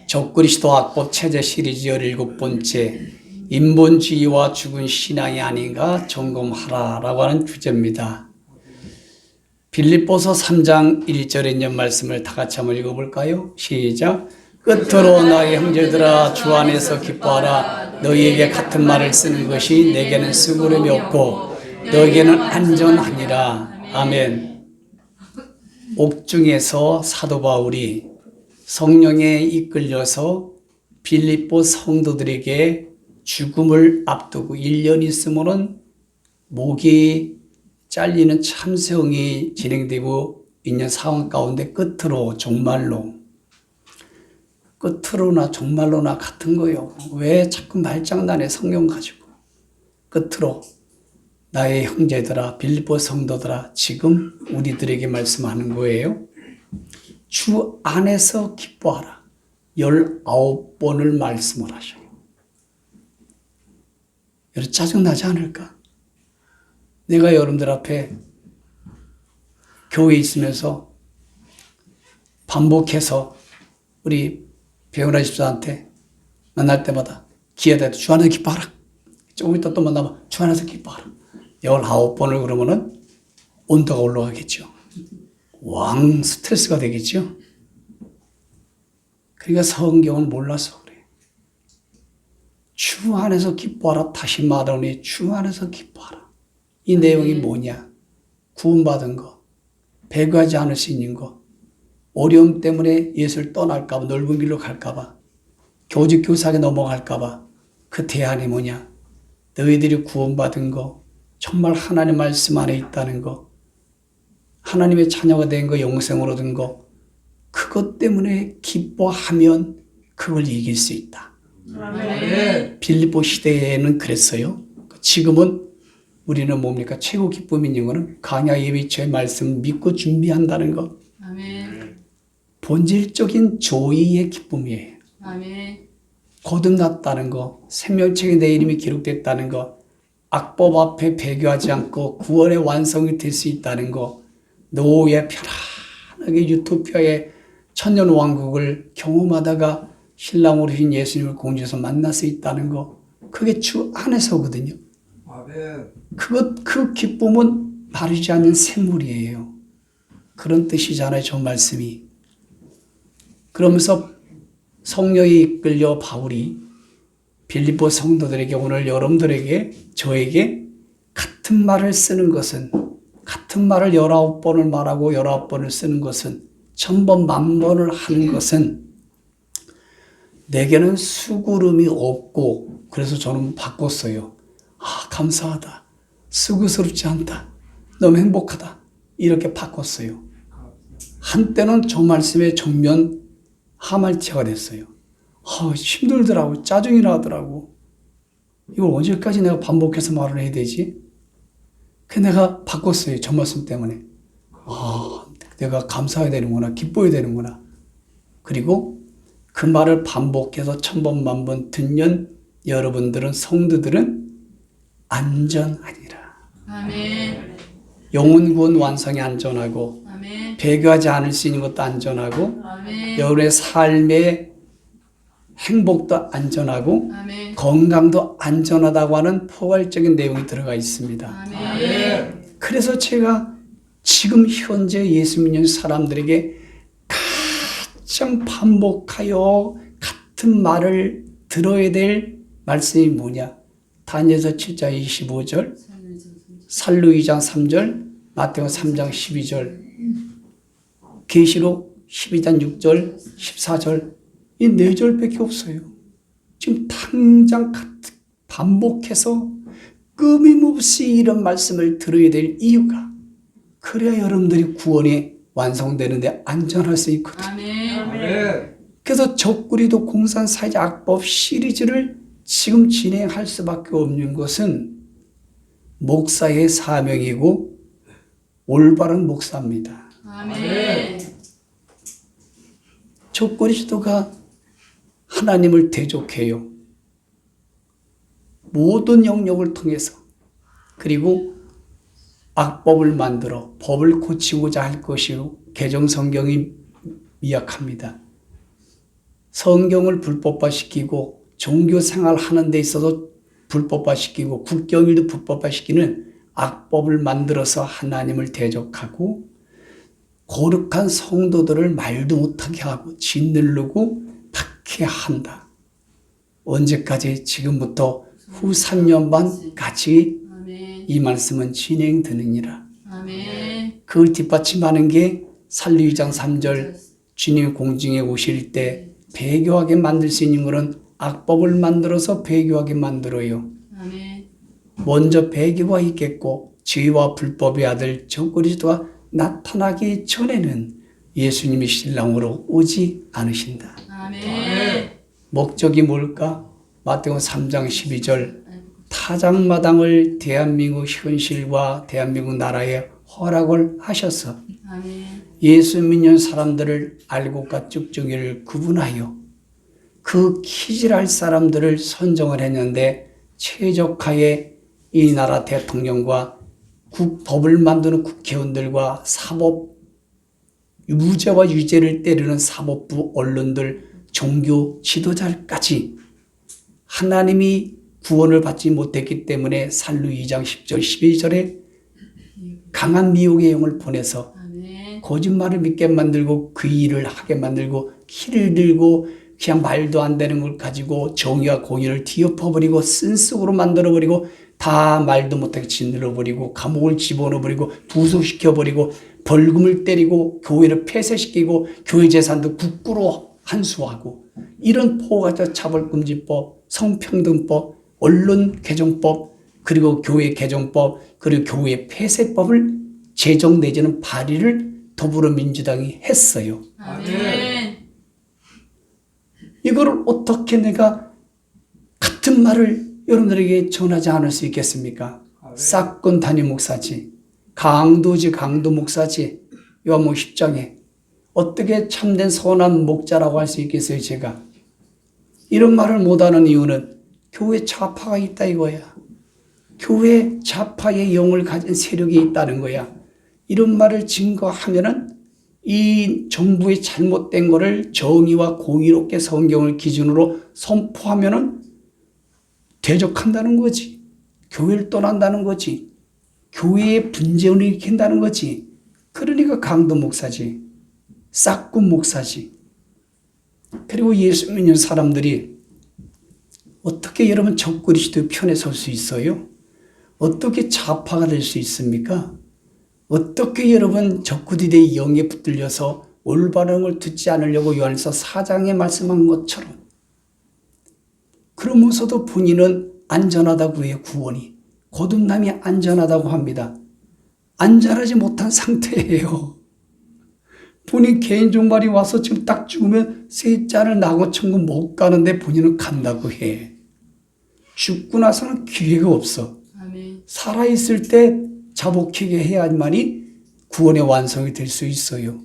적그리스도 악법 체제 시리즈 17번째 인본주의와 죽은 신앙이 아닌가 점검하라라고 하는 주제입니다. 빌립보서 3장 1절에 있는 말씀을 다 같이 한번 읽어볼까요? 시작. 끝으로 나의 형제들아 주 안에서 기뻐하라. 너희에게 같은 말을 쓰는 것이 내게는 수고름이 없고 너희에게는 안전하니라. 아멘. 옥중에서 사도 바울이 성령에 이끌려서 빌립보 성도들에게 죽음을 앞두고 1년 있으면은 목이 잘리는 참성이 진행되고 있는 상황 가운데 끝으로 끝으로나 종말로나 같은 거예요. 왜 자꾸 말장난에 성경 가지고 끝으로 나의 형제들아 빌립보 성도들아 지금 우리들에게 말씀하는 거예요. 주 안에서 기뻐하라. 19번을 말씀을 하셔요. 여러분 짜증나지 않을까? 내가 여러분들 앞에 교회에 있으면서 반복해서 우리 배우나 집사한테 만날 때마다 기회다 주 안에서 기뻐하라. 조금 이따 또 만나면 주 안에서 기뻐하라. 19번을 그러면은 온도가 올라가겠죠. 왕 스트레스가 되겠죠. 그러니까 성경을 몰라서 그래. 주 안에서 기뻐하라. 다시 말하노니 주 안에서 기뻐하라. 이 내용이 뭐냐? 구원받은 거, 배교하지 않을 수 있는 거, 어려움 때문에 예수를 떠날까 봐, 넓은 길로 갈까 봐, 교직 교사하게 넘어갈까 봐, 그 대안이 뭐냐? 너희들이 구원받은 거, 정말 하나님 말씀 안에 있다는 거, 하나님의 자녀가 된 거, 영생을 얻은 거, 그것 때문에 기뻐하면 그걸 이길 수 있다. 아멘. 빌립보 시대에는 그랬어요. 지금은 우리는 뭡니까? 최고 기쁨이 있는 거는 강야 예비처의 말씀을 믿고 준비한다는 것. 아멘. 본질적인 조의의 기쁨이에요. 아멘. 거듭났다는 거, 생명책에 내 이름이 기록됐다는 거, 악법 앞에 배교하지 않고 구원의 완성이 될 수 있다는 거, 노후에 편안하게 유토피아의 천년왕국을 경험하다가 신랑으로 신 예수님을 공중에서 만날 수 있다는 거, 그게 주 안에서거든요. 아멘. 그 기쁨은 마르지 않는 샘물이에요. 그런 뜻이잖아요, 저 말씀이. 그러면서 성령에 이끌려 바울이 빌립보 성도들에게 오늘 여러분들에게 저에게 같은 말을 쓰는 것은 같은 말을 19번을 말하고 19번을 쓰는 것은 1000번, 10,000번을 하는 것은 내게는 수고름이 없고 그래서 저는 바꿨어요. 아, 감사하다. 수고스럽지 않다. 너무 행복하다. 이렇게 바꿨어요. 한때는 저 말씀에 정면 하말티가 됐어요. 아, 힘들더라고. 짜증이 나더라고. 이걸 언제까지 내가 반복해서 말을 해야 되지? 그 내가 바꿨어요. 저 말씀 때문에. 아, 내가 감사해야 되는구나. 기뻐야 되는구나. 그리고 그 말을 반복해서 1000번, 10,000번 듣는 여러분들은, 성도들은 안전하니라. 아멘. 영혼 구원 완성이 안전하고, 아멘. 배교하지 않을 수 있는 것도 안전하고, 아멘. 여러분의 삶의 행복도 안전하고, 아멘. 건강도 안전하다고 하는 포괄적인 내용이 들어가 있습니다. 아멘. 그래서 제가 지금 현재 예수 믿는 사람들에게 가장 반복하여 같은 말을 들어야 될 말씀이 뭐냐? 다니엘서 7장 25절, 살루 2장 3절, 마태복음 3장 12절, 계시록 12장 6절, 14절, 이 4절밖에 없어요. 지금 당장 반복해서 끊임없이 이런 말씀을 들어야 될 이유가 그래야 여러분들이 구원이 완성되는데 안전할 수 있거든요. 아멘. 그래서 적그리도 공산사회적 악법 시리즈를 지금 진행할 수밖에 없는 것은 목사의 사명이고 올바른 목사입니다. 아멘. 적그리스도가 하나님을 대적해요. 모든 영역을 통해서. 그리고 악법을 만들어 법을 고치고자 할 것이요. 개정성경이 미약합니다. 성경을 불법화시키고 종교 생활하는 데 있어서 불법화시키고 국경일도 불법화시키는 악법을 만들어서 하나님을 대적하고 거룩한 성도들을 말도 못하게 하고 짓누르고 박해한다. 언제까지? 지금부터 후 3년반 같이 이 말씀은 진행되느니라. 그걸 뒷받침하는 게 살리 2장 3절 주님 공중에 오실 때 배교하게 만들 수 있는 것은 악법을 만들어서 배교하게 만들어요. 먼저 배교가 있겠고 죄와 불법의 아들 저 그리스도가 나타나기 전에는 예수님이 신랑으로 오지 않으신다. 목적이 뭘까? 마태복음 3장 12절 타작마당을 대한민국 현실과 대한민국 나라에 허락을 하셔서 예수 믿는 사람들을 알고과 쭉쭉이를 구분하여 그 키질할 사람들을 선정을 했는데 최적화에 이 나라 대통령과 법을 만드는 국회의원들과 사법 무죄와 유죄를 때리는 사법부 언론들 종교 지도자까지 하나님이 구원을 받지 못했기 때문에 살루 2장 10절 12절에 강한 미혹의 영을 보내서 거짓말을 믿게 만들고 그 일을 하게 만들고 키를 들고 그냥 말도 안 되는 걸 가지고 정의와 공의를 뒤엎어버리고 쓴속으로 만들어버리고 다 말도 못하게 짓눌러버리고 감옥을 집어넣어버리고 부속시켜버리고 벌금을 때리고 교회를 폐쇄시키고 교회 재산도 국구로 한수하고 이런 포괄적 차별금지법, 성평등법, 언론 개정법 그리고 교회 개정법 그리고 교회 폐쇄법을 제정 내지는 발의를 더불어민주당이 했어요. 이거를 어떻게 내가 같은 말을 여러분들에게 전하지 않을 수 있겠습니까? 싹군 담임 목사지, 강도지 강도 목사지, 요한복음 10장에 어떻게 참된 선한 목자라고 할 수 있겠어요, 제가? 이런 말을 못하는 이유는 교회 좌파가 있다 이거야. 교회 좌파의 영을 가진 세력이 있다는 거야. 이런 말을 증거하면은 이 정부의 잘못된 거를 정의와 공의롭게 성경을 기준으로 선포하면은 대적한다는 거지. 교회를 떠난다는 거지. 교회의 분쟁을 일으킨다는 거지. 그러니까 강도 목사지. 싹군 목사지. 그리고 예수 믿는 사람들이 어떻게 여러분 적그리스도의 편에 설 수 있어요? 어떻게 좌파가 될 수 있습니까? 어떻게 여러분 적그리스도의 영에 붙들려서 올바른 걸 듣지 않으려고 요한일서 4장에 말씀한 것처럼 그러면서도 본인은 안전하다고 해요. 구원이. 거듭남이 안전하다고 합니다. 안전하지 못한 상태예요. 본인 개인 종말이 와서 지금 딱 죽으면 세 짠을 나고 천국 못 가는데 본인은 간다고 해. 죽고 나서는 기회가 없어. 살아있을 때 자복하게 해야만이 구원의 완성이 될 수 있어요.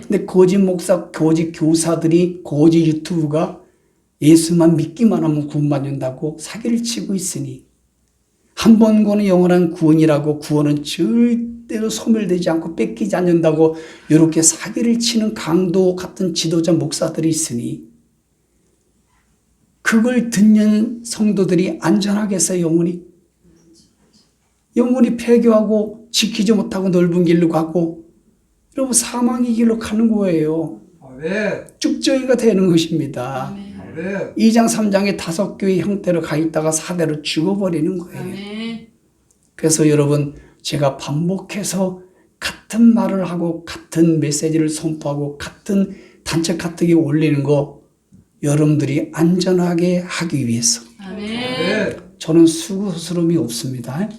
근데 거짓 목사, 거짓 교사들이, 거짓 유튜브가 예수만 믿기만 하면 구원받는다고 사기를 치고 있으니 한 번 구원은 영원한 구원이라고 구원은 절대로 소멸되지 않고 뺏기지 않는다고 이렇게 사기를 치는 강도 같은 지도자 목사들이 있으니 그걸 듣는 성도들이 안전하겠어요, 영혼이 폐교하고 지키지 못하고 넓은 길로 가고 여러분 사망의 길로 가는 거예요. 쭉정이가 되는 것입니다. 2장 3장에 5교의 형태로 가 있다가 4대로 죽어버리는 거예요. 그래서 여러분 제가 반복해서 같은 말을 하고 같은 메시지를 선포하고 같은 단체 카톡에 올리는 거 여러분들이 안전하게 하기 위해서 저는 수고스러움이 없습니다.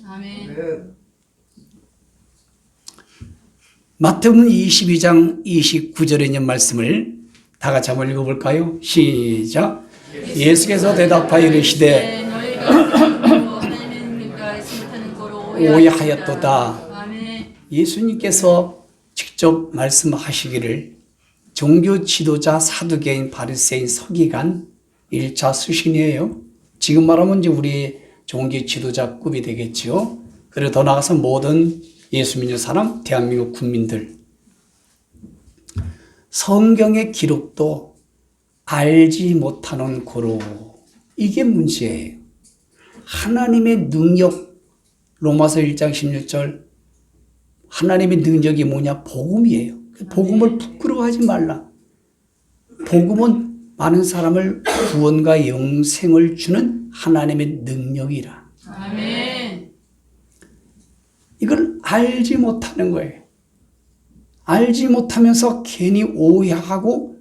마태복음 22장 29절에 있는 말씀을 다 같이 한번 읽어볼까요? 시작. 예수께서 대답하여 이르시되 오해하였도다. 예수님께서 직접 말씀하시기를 종교 지도자 사두개인 바리새인 서기관 1차 수신이에요. 지금 말하면 이제 우리 종교 지도자급이 되겠죠. 그리고 더 나아가서 모든 예수 믿는 사람, 대한민국 국민들. 성경의 기록도 알지 못하는 고로. 이게 문제예요. 하나님의 능력, 로마서 1장 16절, 하나님의 능력이 뭐냐? 복음이에요. 복음을 부끄러워하지 말라. 복음은 많은 사람을 구원과 영생을 주는 하나님의 능력이라. 아멘. 이걸 알지 못하는 거예요. 알지 못하면서 괜히 오해하고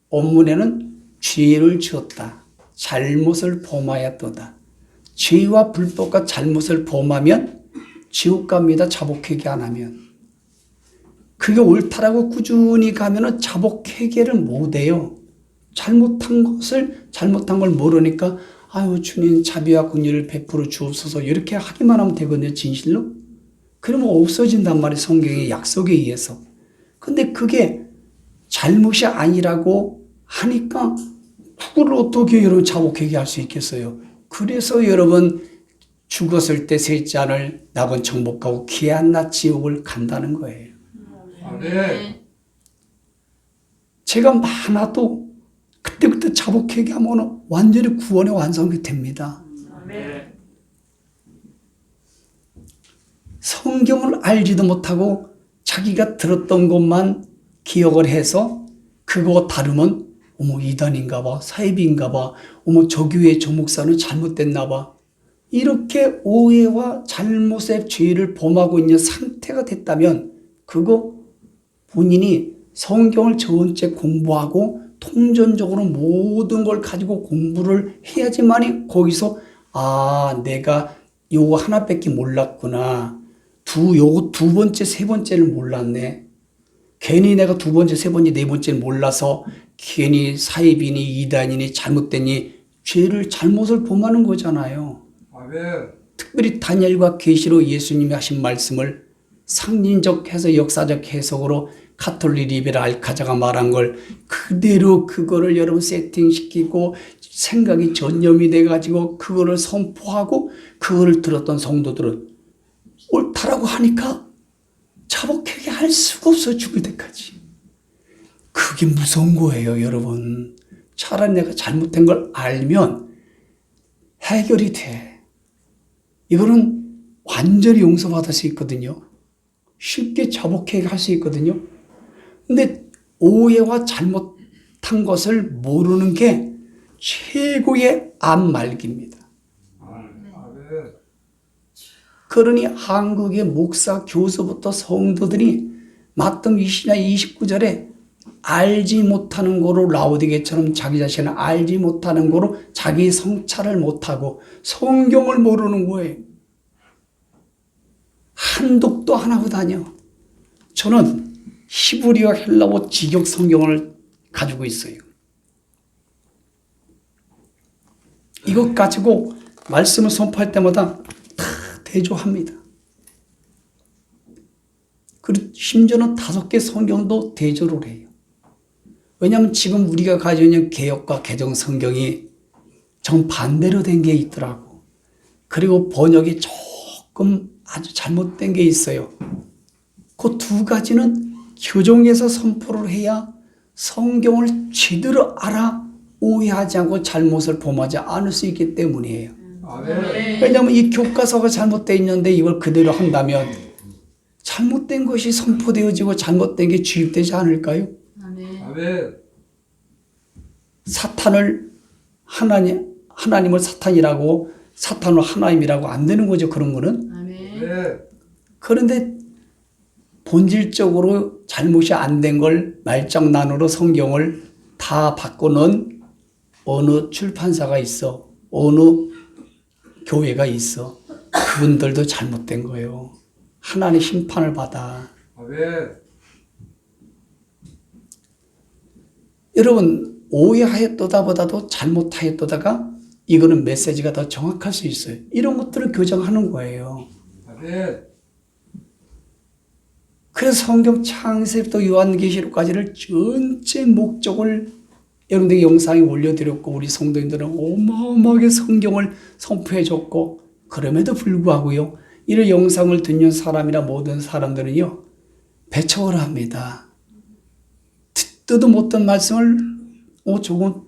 본문에는 죄를 지었다. 잘못을 범하였도다. 죄와 불법과 잘못을 범하면 지옥 갑니다. 자복회개 안 하면. 그게 옳다라고 꾸준히 가면은 자복회개를 못 해요. 잘못한 걸 모르니까 아유 주님 자비와 긍휼을 베풀어 주옵소서 이렇게 하기만 하면 되거든요. 진실로. 그러면 없어진단 말이에요. 성경의 약속에 의해서. 근데 그게 잘못이 아니라고 하니까 그걸 어떻게 여러분 자복회개 할 수 있겠어요. 그래서 여러분 죽었을 때 셋째 안을 낙원 정복 가고 귀한 낮 지옥을 간다는 거예요. 아멘. 제가 많아도 그때그때 자복회개하면 완전히 구원의 완성이 됩니다. 아멘. 성경을 알지도 못하고 자기가 들었던 것만 기억을 해서 그거 다르면 어머 이단인가 봐, 사이비인가 봐, 어머 저 교회 저 목사는 잘못됐나 봐. 이렇게 오해와 잘못의 죄를 범하고 있는 상태가 됐다면 그거 본인이 성경을 전체 공부하고 통전적으로 모든 걸 가지고 공부를 해야지만이 거기서 아 내가 요거 하나밖에 몰랐구나. 요거 두 번째 세 번째를 몰랐네. 괜히 내가 두 번째 세 번째 네 번째를 몰라서 괜히 사입이니 이단이니 잘못되니 죄를 잘못을 범하는 거잖아요. 아멘. 특별히 다니엘과 계시로 예수님이 하신 말씀을 상징적 해서 역사적 해석으로 카톨릭 리베라 알카자가 말한 걸 그대로 그거를 여러분 세팅시키고 생각이 전념이 돼가지고 그거를 선포하고 그거를 들었던 성도들은 옳다라고 하니까 자복하게 할 수가 없어요. 죽을 때까지. 그게 무서운 거예요, 여러분. 차라리 내가 잘못된 걸 알면 해결이 돼. 이거는 완전히 용서받을 수 있거든요. 쉽게 자복하게 할 수 있거든요. 근데 오해와 잘못한 것을 모르는 게 최고의 암말기입니다. 아멘. 그러니 한국의 목사, 교수부터 성도들이 마태복음 20장 29절에 알지 못하는 거로 라오디게처럼 자기 자신을 알지 못하는 거로 자기 성찰을 못하고 성경을 모르는 거예요. 한독도 안 하고 다녀. 저는 히브리어 헬라어 직역 성경을 가지고 있어요. 이것 가지고 말씀을 선포할 때마다 다 대조합니다. 그리고 심지어는 5개 성경도 대조를 해요. 왜냐하면 지금 우리가 가지고 있는 개역과 개정 성경이 정반대로 된 게 있더라고. 그리고 번역이 조금 아주 잘못된 게 있어요. 그 두 가지는 교정해서 선포를 해야 성경을 제대로 알아 오해하지 않고 잘못을 범하지 않을 수 있기 때문이에요. 아멘. 왜냐하면 이 교과서가 잘못되어 있는데 이걸 그대로 한다면 잘못된 것이 선포되어지고 잘못된 게 주입되지 않을까요? 아멘. 아멘. 사탄을 하나님을 사탄이라고 사탄을 하나님이라고 안 되는 거죠. 그런 거는. 아멘. 네. 그런데 본질적으로 잘못이 안 된 걸 말장난으로 성경을 다 바꿔놓은 어느 출판사가 있어. 어느 교회가 있어. 그분들도 잘못된 거예요. 하나님 심판을 받아. 아멘. 여러분 오해하였도다 보다도 잘못하였도다가 이거는 메시지가 더 정확할 수 있어요. 이런 것들을 교정하는 거예요. 아멘. 그래서 성경 창세부터 요한계시록까지를 전체 목적을 여러분들에게 영상에 올려드렸고 우리 성도님들은 어마어마하게 성경을 선포해줬고 그럼에도 불구하고요. 이런 영상을 듣는 사람이나 모든 사람들은요. 배척을 합니다. 듣도 못한 말씀을 저건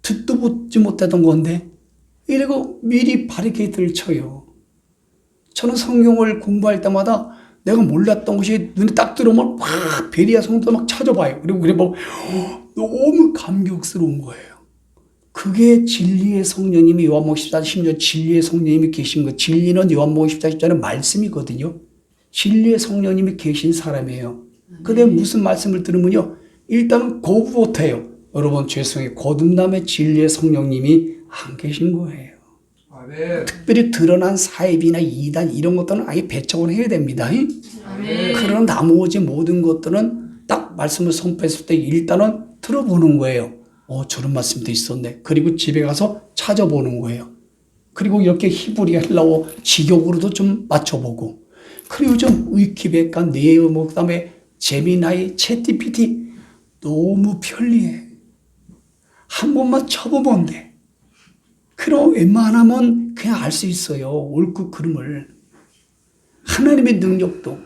듣도 보지 못하던 건데 이러고 미리 바리케이트를 쳐요. 저는 성경을 공부할 때마다 내가 몰랐던 것이 눈에 딱 들어오면 막 베리아 성도 막 찾아봐요. 그리고 그래 뭐 너무 감격스러운 거예요. 그게 진리의 성령님이 요한복음 14장 10절 진리의 성령님이 계신 것. 진리는 요한복음 14장 10절의 말씀이거든요. 진리의 성령님이 계신 사람이에요. 근데 무슨 말씀을 들으면요. 일단은 거부부터예요. 여러분 죄송해요. 거듭남의 진리의 성령님이 안 계신 거예요. 아멘. 특별히 드러난 사입이나 이단 이런 것들은 아예 배척을 해야 됩니다. 아멘. 그런 나머지 모든 것들은 딱 말씀을 선포했을 때 일단은 들어보는 거예요. 저런 말씀도 있었네. 그리고 집에 가서 찾아보는 거예요. 그리고 이렇게 히브리 헬라어 직역으로도 좀 맞춰보고, 그리고 좀 위키백과 네이버 뭐 그다음에 제미나이 챗GPT 너무 편리해. 한 번만 쳐보면 돼. 그럼 웬만하면 그냥 알 수 있어요. 옳고 그름을. 하나님의 능력도.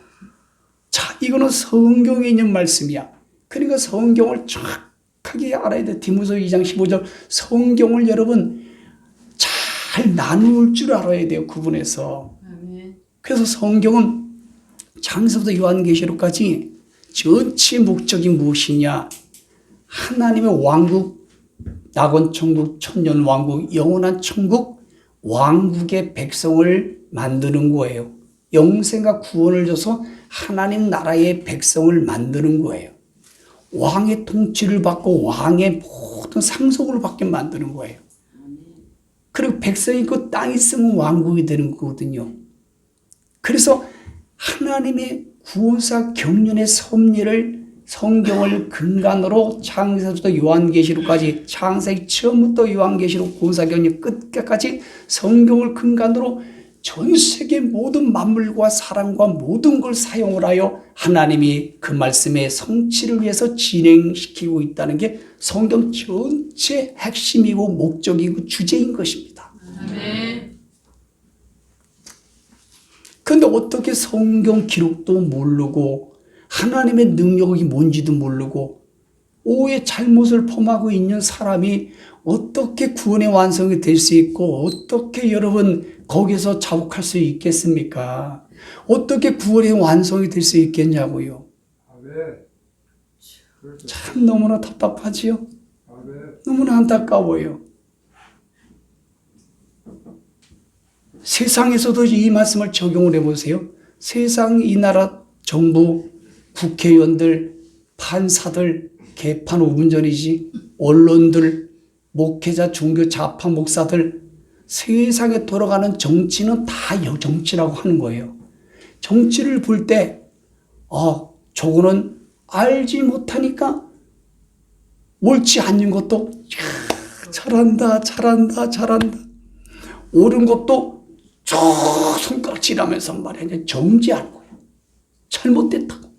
자, 이거는 성경에 있는 말씀이야. 그러니까 성경을 정확하게 알아야 돼. 디모서 2장 15절. 성경을 여러분 잘 나눌 줄 알아야 돼요. 구분해서. 아멘. 그래서 성경은 창세부터 요한계시록까지 전체 목적이 무엇이냐. 하나님의 왕국, 낙원천국, 천년왕국, 영원한 천국, 왕국의 백성을 만드는 거예요. 영생과 구원을 줘서 하나님 나라의 백성을 만드는 거예요. 왕의 통치를 받고 왕의 모든 상속을 받게 만드는 거예요. 그리고 백성이 있고 땅이 있으면 왕국이 되는 거거든요. 그래서 하나님의 구원사 경륜의 섭리를 성경을 근간으로 창세부터 요한계시록까지, 창세기 처음부터 요한계시록 구원사 경륜 끝까지 성경을 근간으로 전 세계 모든 만물과 사람과 모든 걸 사용을 하여 하나님이 그 말씀의 성취를 위해서 진행시키고 있다는 게 성경 전체 핵심이고 목적이고 주제인 것입니다. 아멘. 그런데 어떻게 성경 기록도 모르고 하나님의 능력이 뭔지도 모르고 오해 잘못을 범하고 있는 사람이 어떻게 구원의 완성이 될 수 있고 어떻게 여러분 거기서 자복할 수 있겠습니까? 어떻게 구원의 완성이 될 수 있겠냐고요. 아멘. 그렇죠. 참 너무나 답답하지요. 아멘. 너무나 안타까워요. 세상에서도 이 말씀을 적용을 해보세요. 세상 이 나라 정부, 국회의원들, 판사들, 개판 5분 전이지, 언론들, 목회자, 종교 좌파 목사들, 세상에 돌아가는 정치는 다 정치라고 하는 거예요. 정치를 볼 때, 저거는 알지 못하니까 옳지 않는 것도 잘한다, 잘한다, 잘한다. 옳은 것도 저 손가락질하면서 말이야. 정지하는 거야. 잘못됐다고.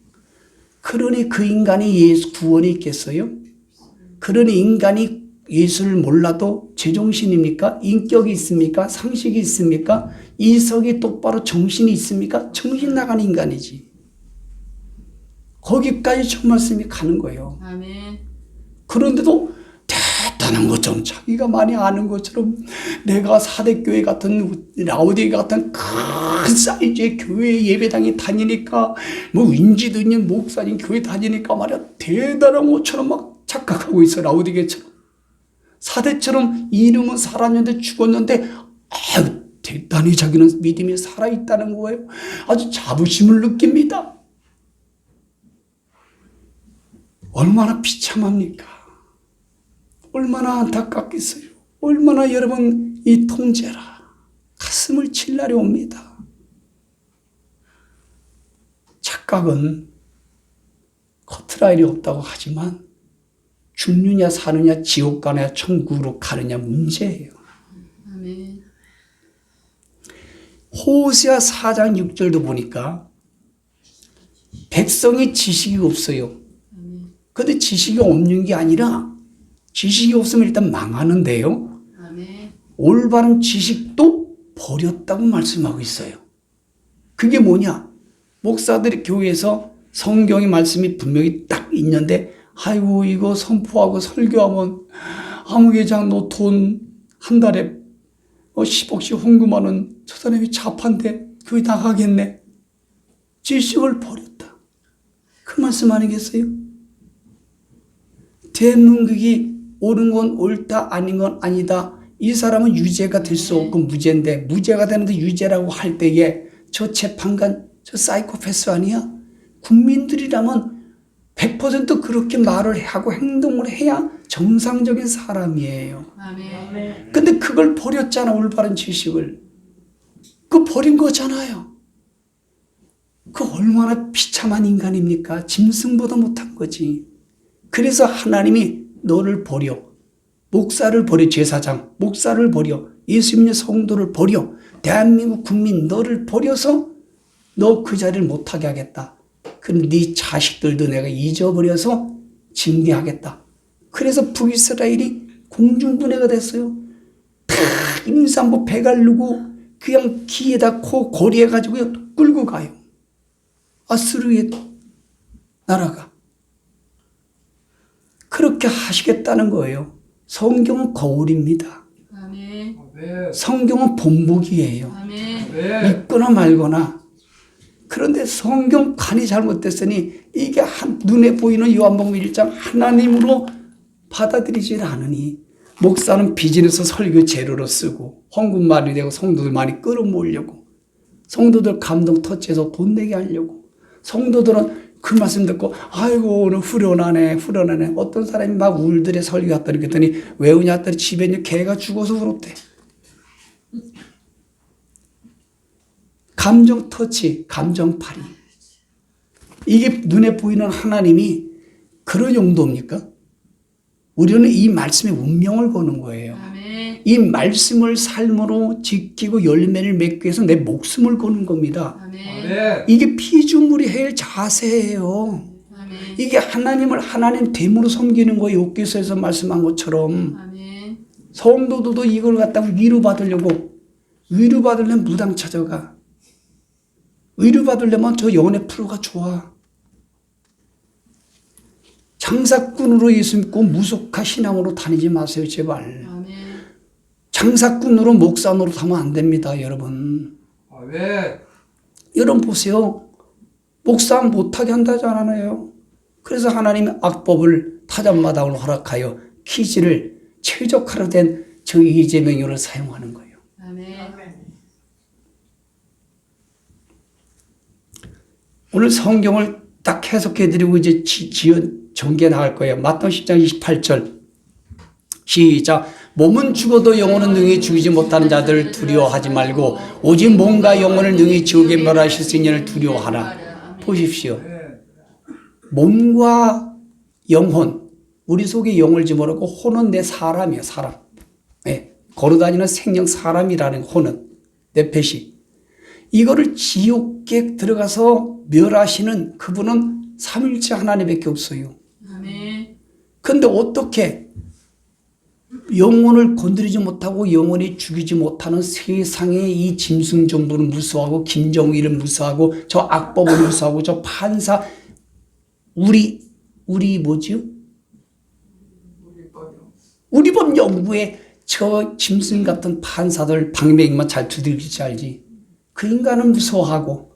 그러니 그 인간이 예수 구원이 있겠어요? 그러니 인간이 예수를 몰라도 제정신입니까? 인격이 있습니까? 상식이 있습니까? 이성이 똑바로 정신이 있습니까? 정신 나간 인간이지. 거기까지 저 말씀이 가는 거예요. 아멘. 그런데도 대단한 것처럼 자기가 많이 아는 것처럼 내가 사대교회 같은 라우디게 같은 큰 사이즈의 교회 예배당에 다니니까 뭐 인지도 있는 목사님 교회 다니니까 말이야 대단한 것처럼 막 착각하고 있어. 라우디게처럼 사대처럼 이름은 살았는데 죽었는데 대단히 자기는 믿음이 살아있다는 거예요. 아주 자부심을 느낍니다. 얼마나 비참합니까? 얼마나 안타깝겠어요. 얼마나 여러분 이 통제라 가슴을 칠 날이 옵니다. 착각은 커트라인이 없다고 하지만 죽느냐 사느냐 지옥 가느냐 천국으로 가느냐 문제예요. 아멘. 호세아 4장 6절도 보니까 백성이 지식이 없어요. 그런데 지식이 없는 게 아니라 지식이 없으면 일단 망하는데요. 아멘. 올바른 지식도 버렸다고 말씀하고 있어요. 그게 뭐냐? 목사들이 교회에서 성경의 말씀이 분명히 딱 있는데 아이고 이거 선포하고 설교하면 아무개장 너 돈 한 달에 10억씩 헌금하는 저 사람이 자판데 그게 나가겠네. 질식을 버렸다. 그 말씀 아니겠어요? 대문극이 옳은 건 옳다 아닌 건 아니다. 이 사람은 유죄가 될 수 없고 무죄인데 무죄가 되는데 유죄라고 할 때에 저 재판관 저 사이코패스 아니야? 국민들이라면 100% 그렇게 말을 하고 행동을 해야 정상적인 사람이에요. 아멘. 근데 그걸 버렸잖아. 올바른 지식을. 그 버린 거잖아요. 그 얼마나 비참한 인간입니까? 짐승보다 못한 거지. 그래서 하나님이 너를 버려. 목사를 버려. 제사장 목사를 버려. 예수 믿는 성도를 버려. 대한민국 국민 너를 버려서 너 그 자리를 못하게 하겠다. 그럼 네 자식들도 내가 잊어버려서 징계하겠다. 그래서 북이스라엘이 공중분해가 됐어요. 다 임산부 배가르고 그냥 기에다 고리해 가지고 끌고 가요. 아수르의 나라가. 그렇게 하시겠다는 거예요. 성경은 거울입니다. 아멘. 아멘. 성경은 본보기예요. 아멘. 아멘. 믿거나 말거나. 그런데 성경 간이 잘못됐으니 이게 눈에 보이는 요한복음 1장 하나님으로 받아들이질 않으니 목사는 비즈니스 설교 재료로 쓰고 헌금 많이 되고 성도들 많이 끌어모으려고 성도들 감동 터치해서 돈 내게 하려고 성도들은 그 말씀 듣고 아이고 오늘 후련하네 후련하네. 어떤 사람이 막 울들에 설교 왔더니 그랬더니 왜 우냐 했더니 집에 있는 개가 죽어서 울었대. 감정 터치, 감정 발휘. 이게 눈에 보이는 하나님이 그런 용도입니까? 우리는 이 말씀에 운명을 거는 거예요. 아멘. 이 말씀을 삶으로 지키고 열매를 맺기 위해서 내 목숨을 거는 겁니다. 아멘. 아멘. 이게 피조물이 해야 자세예요. 아멘. 이게 하나님을 하나님 됨으로 섬기는 거예요. 욥기서에서 말씀한 것처럼. 아멘. 성도들도 이걸 갖다가 위로받으려면 무당 찾아가. 위로받으려면 저 영혼의 프로가 좋아. 장사꾼으로 예수 믿고 무속화 신앙으로 다니지 마세요. 제발. 아멘. 장사꾼으로 목사 노릇하면 안 됩니다. 여러분. 아멘. 여러분 보세요. 목사 못하게 한다잖아요. 그래서 하나님이 악법을 타잔마당을 허락하여 키즈를 최적화로 된 저 이재명을 사용하는 거예요. 아멘. 오늘 성경을 딱 해석해드리고 이제 전개 나갈 거예요. 마태복음 10장 28절 시작. 몸은 죽어도 영혼은 능히 죽이지 못하는 자들 두려워하지 말고 오직 몸과 영혼을 능히 지옥에 멸하실 수 있는 이를 두려워하라. 보십시오. 아멘. 몸과 영혼, 우리 속에 영을 집어넣고 혼은 내 사람이에요. 사람. 네. 걸어다니는 생명 사람이라는 혼은 뇌패시. 이거를 지옥에 들어가서 멸하시는 그분은 삼일째 하나님밖에 없어요. 아멘. 그런데 어떻게 영혼을 건드리지 못하고 영혼이 죽이지 못하는 세상의 이 짐승 정부를 무서워하고 김정일을 무서워하고 저 악법을 무서워하고 저 판사 우리 뭐지요? 우리 법 연구에 저 짐승 같은 판사들 방맹이만 잘 두들기지 알지. 그 인간은 무서워하고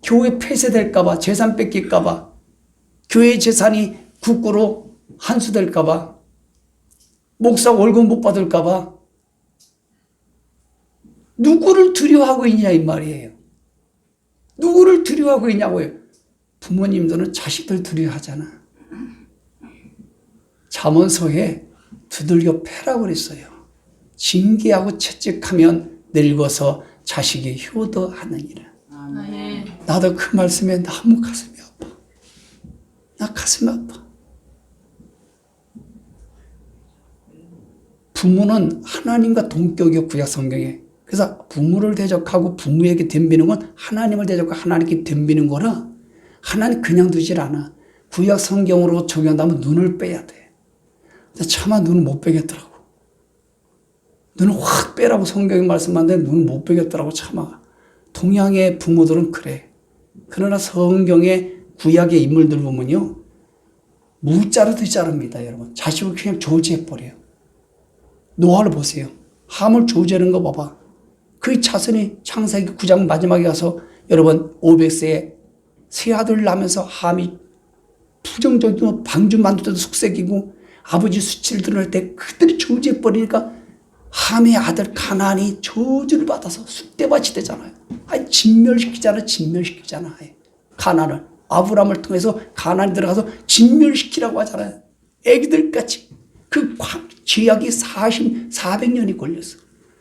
교회 폐쇄될까봐 재산 뺏길까봐 교회 재산이 국고로 환수될까봐 목사 월급 못 받을까봐 누구를 두려워하고 있냐 이 말이에요. 누구를 두려워하고 있냐고요. 부모님들은 자식들 두려워하잖아. 잠언서에 두들겨 패라고 그랬어요. 징계하고 채찍하면 늙어서 자식이 효도하느니라. 아멘. 나도 그 말씀에 너무 가슴이 아파. 나 가슴이 아파. 부모는 하나님과 동격이요 구약 성경에. 그래서 부모를 대적하고 부모에게 덤비는 건 하나님을 대적하고 하나님께 덤비는 거라 하나님 그냥 두질 않아. 구약 성경으로 적용한다면 눈을 빼야 돼. 근데 차마 눈을 못 빼겠더라고. 눈을 확 빼라고 성경이 말씀하는데 눈을 못 빼겠더라고 차마. 동양의 부모들은 그래. 그러나 성경의 구약의 인물들 보면요. 무자로 자릅니다, 여러분. 자식을 그냥 저주해버려요. 노아를 보세요. 함을 저주하는 거 봐봐. 그 자손이 창세기 9장 마지막에 가서 여러분 500세에 세 아들을 낳으면서 함이 부정적이고 방주 만들 때도 속색이고 아버지 수치를 드러낼 때 그들이 저주해버리니까 함의 아들 가나안이 저주를 받아서 쑥대밭이 되잖아요. 아니 진멸시키잖아. 가나안을 아브라함을 통해서 가나안에 들어가서 진멸시키라고 하잖아요. 애기들같이 그 죄악이 400년이 걸렸어.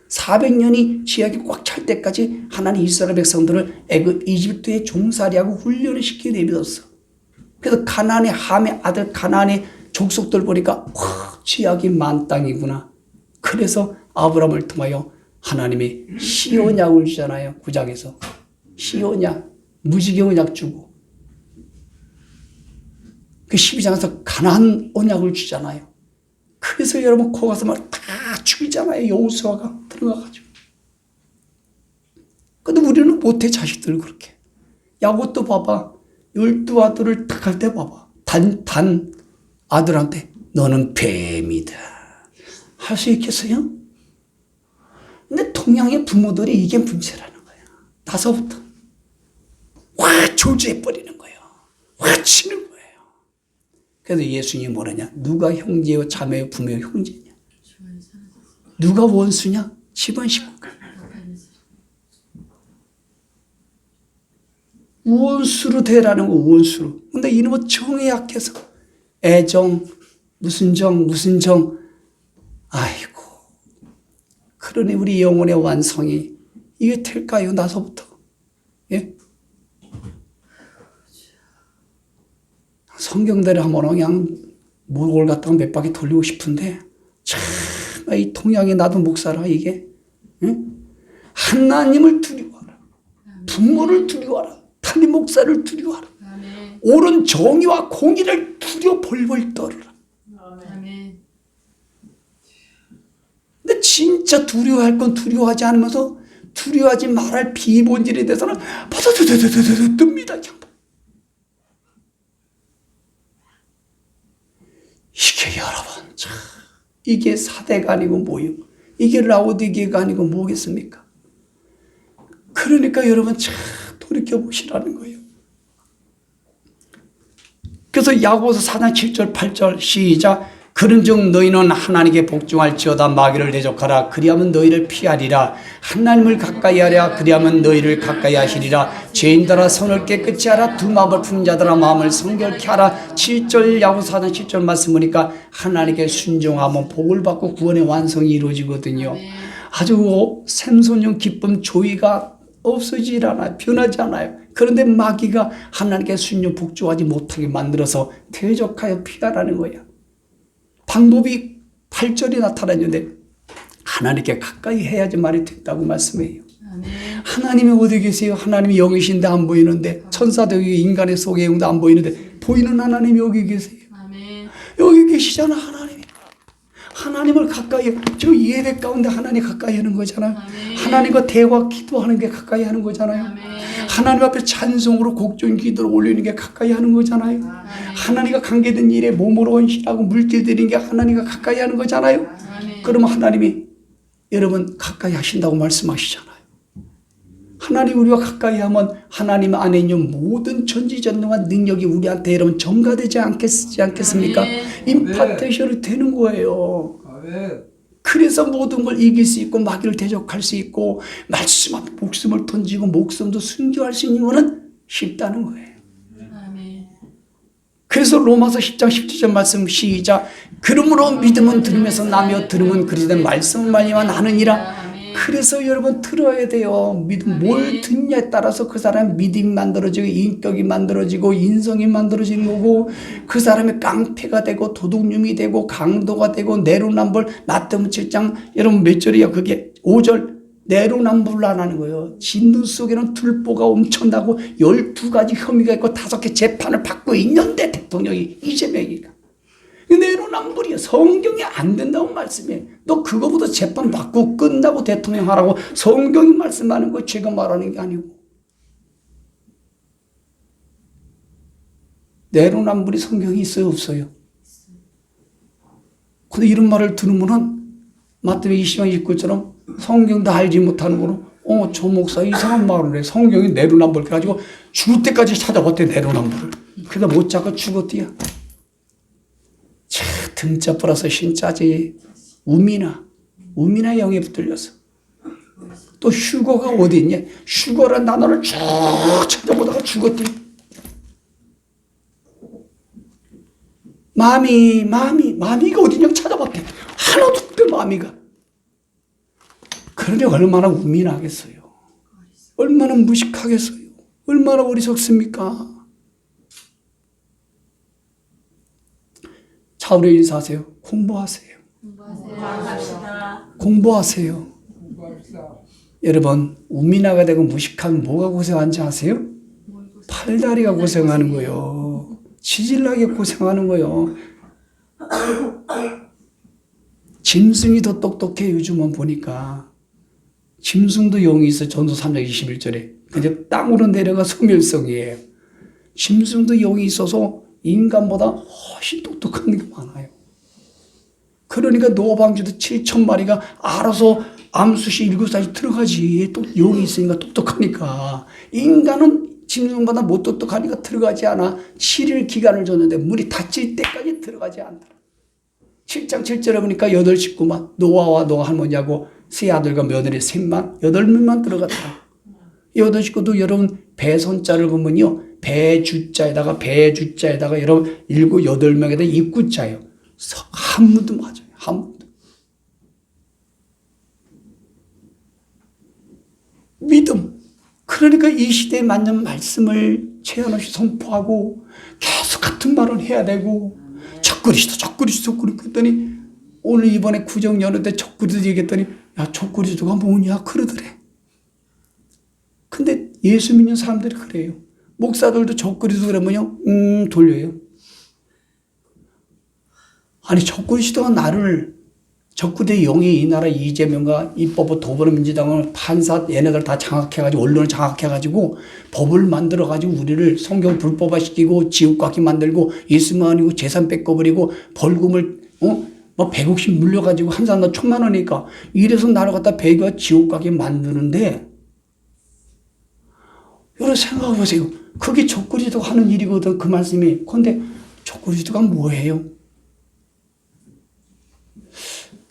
400년이 죄악이 꽉 찰 때까지 하나님 이스라엘 백성들을 이집트에 종살이하고 훈련을 시켜 내버렸어. 그래서 가나안의 함의 아들 가나안의 족속들 보니까 죄악이 만땅이구나. 그래서 아브라함을 통하여 하나님이 시온약을 주잖아요. 9장에서 시온약, 무지개온약 주고 그 12장에서 가나안 언약을 주잖아요. 그래서 여러분 거 가서 막 다 죽이잖아요. 여호수아가 들어가가지고. 근데 우리는 못해 자식들을 그렇게. 야곱도 봐봐. 12아들을 딱 할 때 봐봐. 단 아들한테 너는 뱀이다. 할 수 있겠어요? 근데 동양의 부모들이 이게 문제라는 거야. 나서부터 확 조주해버리는 거예요. 확 치는 거예요. 그래서 예수님이 뭐라냐? 누가 형제요 자매요 부모요 형제냐? 누가 원수냐? 집안 식구가. 원수로 되라는 거, 원수로. 근데 이놈은 정에 약해서 애정, 무슨 정. 아이고. 그러니 우리 영혼의 완성이 이게 될까요? 나서부터. 예? 성경대로 한번 그냥 목을 갖다가 몇 바퀴 돌리고 싶은데 참 이 동양에 나도 목사라 이게. 응? 하나님을 두려워하라. 부모를 두려워하라. 담임 목사를 두려워하라. 아멘. 옳은 정의와 공의를 두려워 벌벌 떨어라. 아멘. 근데 진짜 두려워할 건 두려워하지 않으면서 두려워하지 말할 비본질에 대해서는 뜹니다. 이게 여러분 참 이게 사대가 아니고 뭐요? 이게 라오디게가 아니고 뭐겠습니까? 그러니까 여러분 참 돌이켜보시라는 거예요. 그래서 야고보서 4장 7절 8절 시작. 그런즉 너희는 하나님께 복종할지어다 마귀를 대적하라. 그리하면 너희를 피하리라. 하나님을 가까이 하랴. 그리하면 너희를 가까이 하시리라. 죄인들아 손을 깨끗이 하라. 두 마음을 푼 자들아 마음을 성결케 하라. 7절 야고보서 4장 7절 말씀 보니까 하나님께 순종하면 복을 받고 구원의 완성이 이루어지거든요. 아주 샘솟는 기쁨 조의가 없어지질 않아요. 변하지 않아요. 그런데 마귀가 하나님께 순종 복종하지 못하게 만들어서 대적하여 피하라는 거예요. 방법이 8절이 나타나는데 하나님께 가까이 해야지 말이 된다고 말씀해요. 아멘. 하나님이 어디 계세요? 하나님이 영이신데 안 보이는데 천사도 여기 인간의 속의 영도 안 보이는데 보이는 하나님이 여기 계세요. 아멘. 여기 계시잖아 하나님이. 하나님을 가까이 저 예배 가운데 하나님 가까이 하는 거잖아요. 아멘. 하나님과 대화 기도하는 게 가까이 하는 거잖아요. 아멘. 하나님 앞에 찬송으로 곡종 기도를 올리는 게 가까이 하는 거잖아요. 하나님과 관계된 일에 몸으로 헌신하고 물질 드리는 게 하나님과 가까이 하는 거잖아요. 그러면 하나님이 여러분 가까이 하신다고 말씀하시잖아요. 하나님 우리와 가까이 하면 하나님 안에 있는 모든 전지전능한 능력이 우리한테 여러분 전가되지 않겠습니까? 임파테이션이 되는 거예요. 아멘. 그래서 모든 걸 이길 수 있고 마귀를 대적할 수 있고 말씀 앞에 목숨을 던지고 목숨도 순교할 수 있는 것은 쉽다는 거예요. 아멘. 그래서 로마서 10장 17절 말씀 시작. 그러므로 믿음은 들으면서 나며 들음은 그리스도의 말씀을 말미암아 나느니라. 그래서 여러분 들어야 돼요. 믿음 뭘 듣냐에 따라서 그 사람의 믿음이 만들어지고 인격이 만들어지고 인성이 만들어지는 거고 그 사람의 깡패가 되고 도둑놈이 되고 강도가 되고 내로남불 나태문 7장 여러분 몇 절이야 그게 5절 내로남불 안 하는 거예요. 진눈 속에는 들보가 엄청나고 12가지 혐의가 있고 5개 재판을 받고 있는데 대통령이 이재명이가 내로남불이야. 성경이 안 된다고 말씀해. 너 그거보다 재판 받고 끝나고 대통령 하라고 성경이 말씀하는 거 제가 말하는 게 아니고. 내로남불이 성경에 있어요, 없어요? 근데 이런 말을 들으면은 마태복음 20장 29처럼 성경도 알지 못하는 거로 저 목사 이상한 말을 해. 성경이 내로남불 가지고 죽을 때까지 찾아봤대, 내로남불을. 그러다 못 잡고 죽었대요. 차, 등자 플러스 신자지. 우미나 영에 붙들려서. 또 휴거가 어디 있냐? 휴거란 단어를 쭉 찾아보다가 죽었대. 마미가 어디냐고 찾아봤대. 하나도 없대, 마미가. 그러니 얼마나 우민하겠어요. 얼마나 무식하겠어요. 얼마나 어리석습니까? 차후로 인사하세요. 공부하세요. 공부하세요. 공부합시다. 여러분, 우민아가 되고 무식하면 뭐가 고생한지 아세요? 팔다리가 고생하는 거요. 지질나게 고생하는 거요. 짐승이 더 똑똑해, 요즘은 보니까. 짐승도 영이 있어, 전도 3장 21절에. 근데 땅으로 내려가 소멸성이에요. 짐승도 영이 있어서 인간보다 훨씬 똑똑한 게 많아요. 그러니까 노방주도 7,000마리가 알아서 암수시 7살씩 들어가지. 또 영이 있으니까 똑똑하니까. 인간은 짐승보다 못 똑똑하니까 들어가지 않아. 7일 기간을 줬는데 물이 닫힐 때까지 들어가지 않더라. 7장 7절에 보니까 8 식구만 노아와 노아 할머니하고 세 아들과 며느리 셋만 8명만 들어갔더라. 8 식구도 여러분 배선자를 보면요. 배주자에다가 여러분 7, 8명에다 입구자예요. 한문도 맞아요. 한문도. 믿음. 그러니까 이 시대에 맞는 말씀을 최한없이 선포하고 계속 같은 말을 해야 되고 적그리스도 그랬더니 오늘 이번에 구정 연휴 때 적그리스도 얘기했더니 야 적그리스도가 뭐냐 그러더래. 근데 예수 믿는 사람들이 그래요. 목사들도 적그리스도 그러면요 돌려요. 아니 적그리스도가 나를 적그리스도의 영이 이 나라 이재명과 입법부 더불어민주당을 판사 얘네들 다 장악해가지고 언론을 장악해가지고 법을 만들어가지고 우리를 성경 불법화시키고 지옥 가게 만들고 예수만 아니고 재산 뺏겨버리고 벌금을 뭐 100억씩 물려가지고 한 사람당 1,000,000원이니까 이래서 나를 갖다 배교와 지옥 가게 만드는데 여러분 생각해 보세요. 그게 적그리스도가 하는 일이거든 그 말씀이. 그런데 적그리스도가 뭐예요?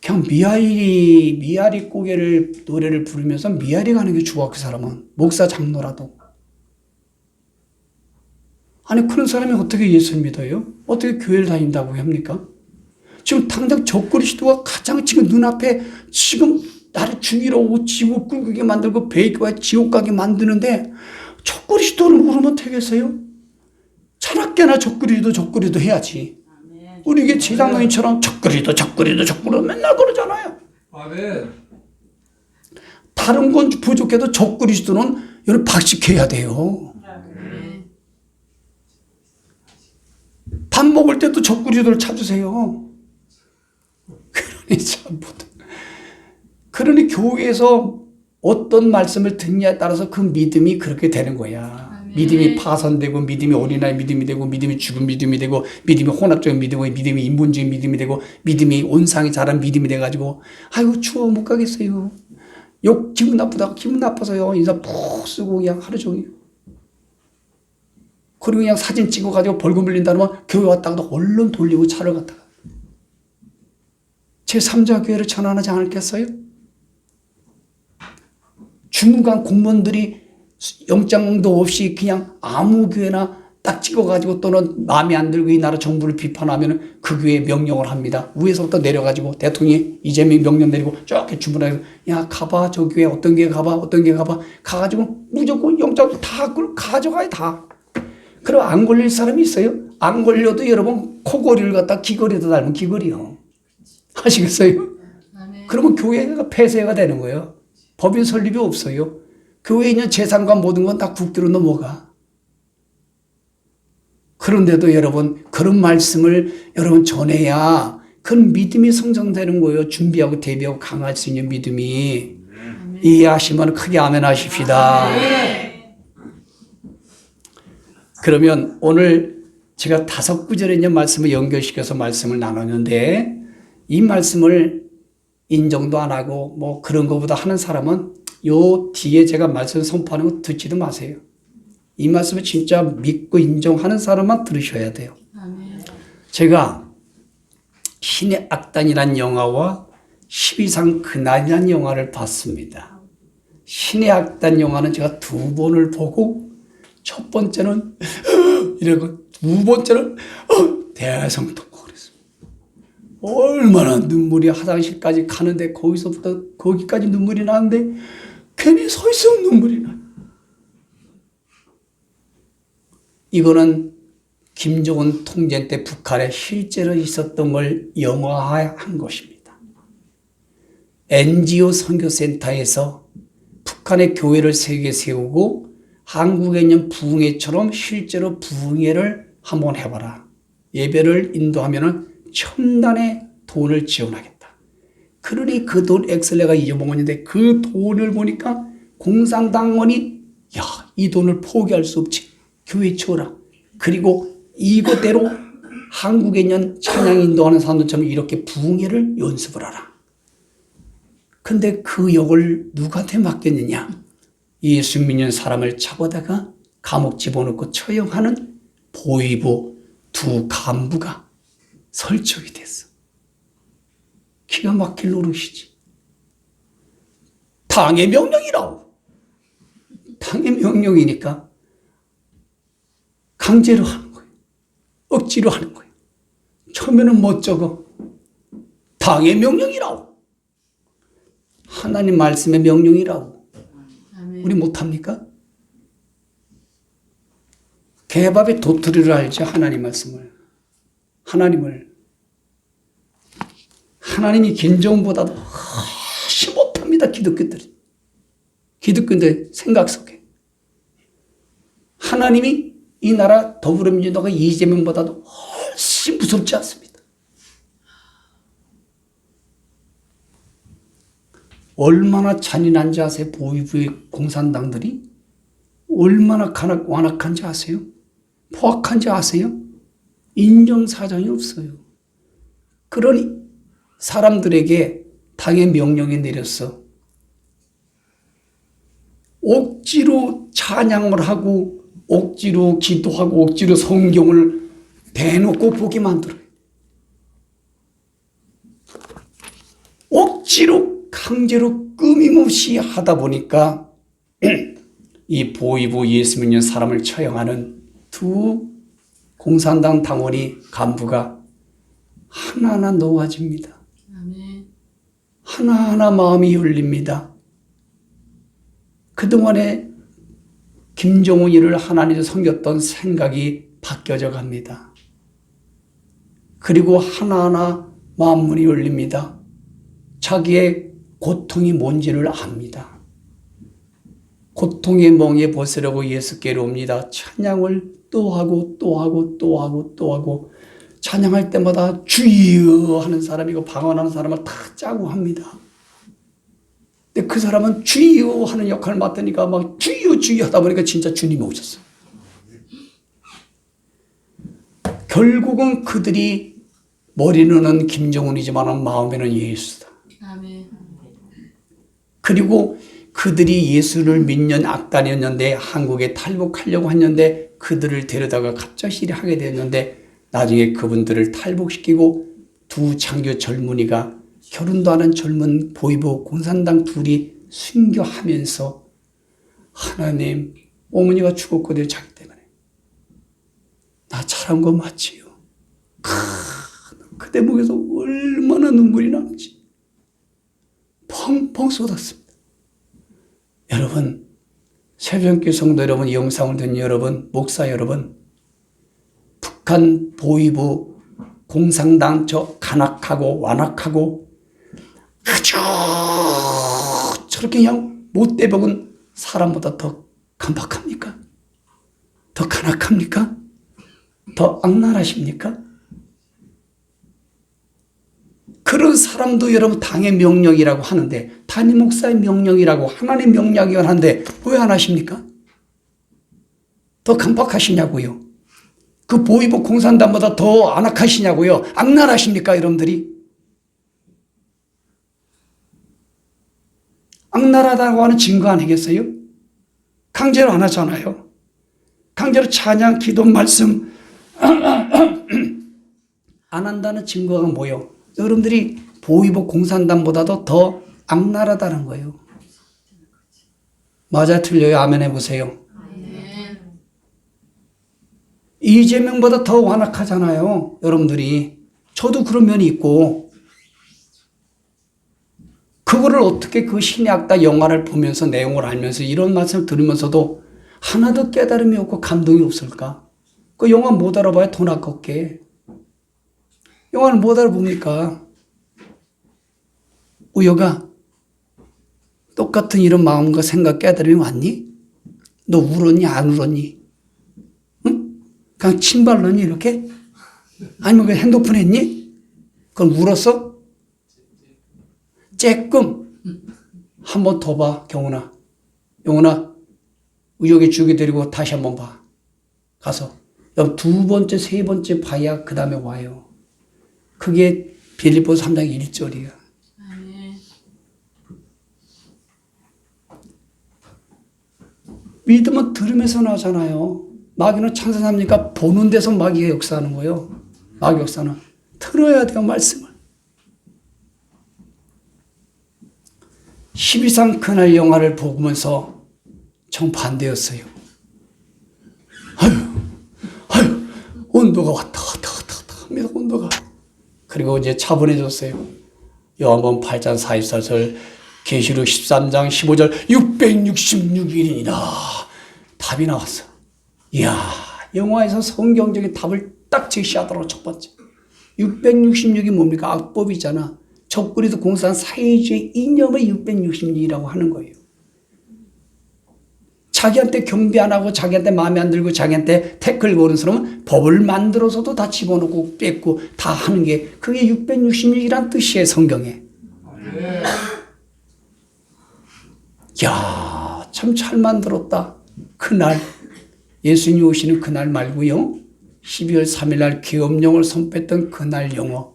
그냥 미아리 고개를 노래를 부르면서 미아리 가는 게 좋아. 그 사람은 목사 장로라도. 아니 그런 사람이 어떻게 예수 믿어요? 어떻게 교회를 다닌다고 합니까? 지금 당장 적그리스도가 가장 지금 눈앞에 지금 나를 죽이러 오고 지옥 꿀게 만들고 배교와 지옥 가게 만드는데 적그리스도를 모르면 되겠어요? 차라깨나 적그리스도 해야지. 우리 이게 제장로인처럼 적그리도 맨날 그러잖아요. 아멘. 다른 건 부족해도 적그리스도는 여러분 박식해야 돼요. 밥 먹을 때도 적그리스도를 찾으세요. 그러니 교회에서 어떤 말씀을 듣냐에 따라서 그 믿음이 그렇게 되는 거야. 믿음이 파손되고 믿음이 어린아이 믿음이 되고 믿음이 죽은 믿음이 되고 믿음이 혼합적인 믿음이 믿음이 인본적인 믿음이 되고 믿음이 온상이 자란 믿음이 돼가지고 아이고 추워 못 가겠어요. 기분 나쁘다고 기분 나빠서요. 인사 푹 쓰고 그냥 하루 종일. 그리고 그냥 사진 찍어가지고 벌금 물린다면 교회 왔다가도 얼른 돌리고 차를 갔다가 제3자 교회를 전환하지 않겠어요? 중간 공무원들이 영장도 없이 그냥 아무 교회나 딱 찍어가지고 또는 마음에 안 들고 이 나라 정부를 비판하면 그 교회에 명령을 합니다. 위에서부터 내려가지고 대통령이 이재명이 명령 내리고 쭉 주문해서 야 가봐 저 교회 어떤 교회 가봐 가가지고 무조건 영장도 다 그걸 가져가요 다. 그럼 안 걸릴 사람이 있어요? 안 걸려도 여러분 코걸이를 갖다 귀걸이도 닮은 귀걸이요. 아시겠어요? 그러면 교회가 폐쇄가 되는 거예요. 법인 설립이 없어요. 교회에 있는 재산과 모든 건 다 국기로 넘어가. 그런데도 여러분 그런 말씀을 여러분 전해야 그런 믿음이 성장되는 거예요. 준비하고 대비하고 강할 수 있는 믿음이. 이해하시면 크게 아멘 하십시다. 그러면 오늘 제가 5구절에 있는 말씀을 연결시켜서 말씀을 나눴는데 이 말씀을 인정도 안 하고 뭐 그런 것보다 하는 사람은 요 뒤에 제가 말씀 선포하는 거 듣지도 마세요. 이 말씀을 진짜 믿고 인정하는 사람만 들으셔야 돼요. 아멘. 제가 신의 악단이라는 영화와 12상 그날이라는 영화를 봤습니다. 신의 악단 영화는 제가 2번을 보고 첫 번째는 이러고 두 번째는 대성통곡을 했습니다. 얼마나 눈물이 화장실까지 가는데 거기서부터 거기까지 눈물이 나는데 괜히 서 있으면 눈물이 나요. 이거는 김정은 통제 때 북한에 실제로 있었던 걸 영화화한 것입니다. NGO 선교센터에서 북한의 교회를 3개 세우고 한국에 있는 부흥회처럼 실제로 부흥회를 한번 해봐라. 예배를 인도하면 첨단의 돈을 지원하겠다. 그러니 그 돈 액수를 내가 잊어먹었는데 그 돈을 보니까 공산당원이 야, 이 돈을 포기할 수 없지. 교회 치워라. 그리고 이것대로 한국에 있는 찬양 인도하는 사람들처럼 이렇게 부흥회를 연습을 하라. 근데 그 역을 누구한테 맡겼느냐? 예수 믿는 사람을 잡아다가 감옥 집어넣고 처형하는 보위부 2 간부가 설정이 됐어. 기가 막힐 노릇이지. 당의 명령이라고. 당의 명령이니까 강제로 하는 거예요. 억지로 하는 거예요. 처음에는 멋쩍어. 당의 명령이라고. 하나님 말씀의 명령이라고. 아멘. 우리 못합니까? 개밥의 도토리를 알죠. 하나님 말씀을. 하나님이 김정은보다도 훨씬 못합니다. 기독교들이. 기독교인들 생각 속에. 하나님이 이 나라 더불어민주당과 이재명보다도 훨씬 무섭지 않습니다. 얼마나 잔인한지 아세요? 보위부의 공산당들이 얼마나 완악한지 아세요? 포악한지 아세요? 인정사정이 없어요. 그러니 사람들에게 당의 명령이 내렸어. 억지로 찬양을 하고 억지로 기도하고 억지로 성경을 대놓고 보게 만들어요. 억지로 강제로 끊임없이 하다 보니까 이 보위부 예수 믿는 사람을 처형하는 2 공산당 당원이 간부가 하나하나 놓아집니다. 아멘. 하나하나 마음이 열립니다. 그동안에 김정은이를 하나님을 섬겼던 생각이 바뀌어져 갑니다. 그리고 하나하나 마음문이 열립니다. 자기의 고통이 뭔지를 압니다. 고통의 멍에 벗으려고 예수께로 옵니다. 찬양을 또 하고 또 하고 또 하고 또 하고 찬양할 때마다 주여 하는 사람이고 방언하는 사람을 다 짜고 합니다. 근데 그 사람은 주여 하는 역할을 맡으니까 막 주여 주여 하다 보니까 진짜 주님이 오셨어요. 결국은 그들이 머리는 김정은이지만 마음에는 예수다. 아멘. 그리고 그들이 예수를 믿는 악단이었는데 한국에 탈북하려고 했는데 그들을 데려다가 갑자기 하게 되었는데 나중에 그분들을 탈북시키고 2 장교 젊은이가 결혼도 하는 젊은 보위부 공산당 2이 순교하면서 하나님 어머니가 죽었거든요. 자기 때문에. 나 잘한 거 맞지요? 그 대목에서 얼마나 눈물이 나는지 펑펑 쏟았습니다. 여러분, 새벽교 성도 여러분, 이 영상을 듣는 여러분, 목사 여러분, 북한 보위부 공산당 저 간악하고 완악하고 아주 저렇게 그냥 못돼 먹은 사람보다 더 간박합니까? 더 간악합니까? 더 악랄하십니까? 그런 사람도 여러분 당의 명령이라고 하는데 담임 목사의 명령이라고 하나님 명령이라고 하는데 왜 안 하십니까? 더 간박하시냐고요. 그 보이복 공산당보다 더 안악하시냐고요? 악랄하십니까, 여러분들이? 악랄하다고 하는 증거 아니겠어요? 강제로 안 하잖아요. 강제로 찬양, 기도, 말씀 안 한다는 증거가 뭐예요? 여러분들이 보이복 공산당보다도 더 악랄하다는 거예요. 맞아, 틀려요? 아멘 해보세요. 아멘. 이재명보다 더 완악하잖아요, 여러분들이. 저도 그런 면이 있고, 그거를 어떻게 그 신의 악다 영화를 보면서 내용을 알면서 이런 말씀을 들으면서도 하나도 깨달음이 없고 감동이 없을까? 그 영화 못 알아봐야 돈 아깝게. 영화를 못 알아봅니까? 우여가 똑같은 이런 마음과 생각 깨달음이 왔니? 너 울었니? 안 울었니? 응? 그냥 침발랐니? 이렇게? 아니면 그 핸드폰 했니? 그럼 울었어? 쬐끔. 한 번 더 봐, 경훈아. 영훈아, 우여기 주게 데리고 다시 한 번 봐. 가서. 두 번째, 세 번째 봐야 그 다음에 와요. 그게 빌립보서 3장 1절이야. 아멘. 믿음은 들으면서 나잖아요. 마귀는 천사삼니까 보는 데서 마귀가 역사하는 거예요. 마귀 역사는. 들어야 돼요, 말씀을. 12상 그날 영화를 보면서 정반대였어요. 아유, 온도가 왔다 합니다, 온도가. 그리고 이제 차분해졌어요. 요한복음 8장 44절, 계시록 13장 15절, 666일이니라. 답이 나왔어. 이야, 영화에서 성경적인 답을 딱 제시하더라고, 첫 번째. 666이 뭡니까? 악법이잖아. 적그리스도 공산한 사회주의 이념을 666이라고 하는 거예요. 자기한테 경비 안 하고 자기한테 마음에 안 들고 자기한테 태클 거는 사람은 법을 만들어서도 다 집어넣고 뺏고 다 하는 게 그게 666이란 뜻이에요, 성경에. 네. 이야, 참 잘 만들었다. 그날 예수님이 오시는 그날 말고요. 12월 3일 날 계엄령을 선포했던 그날 영어.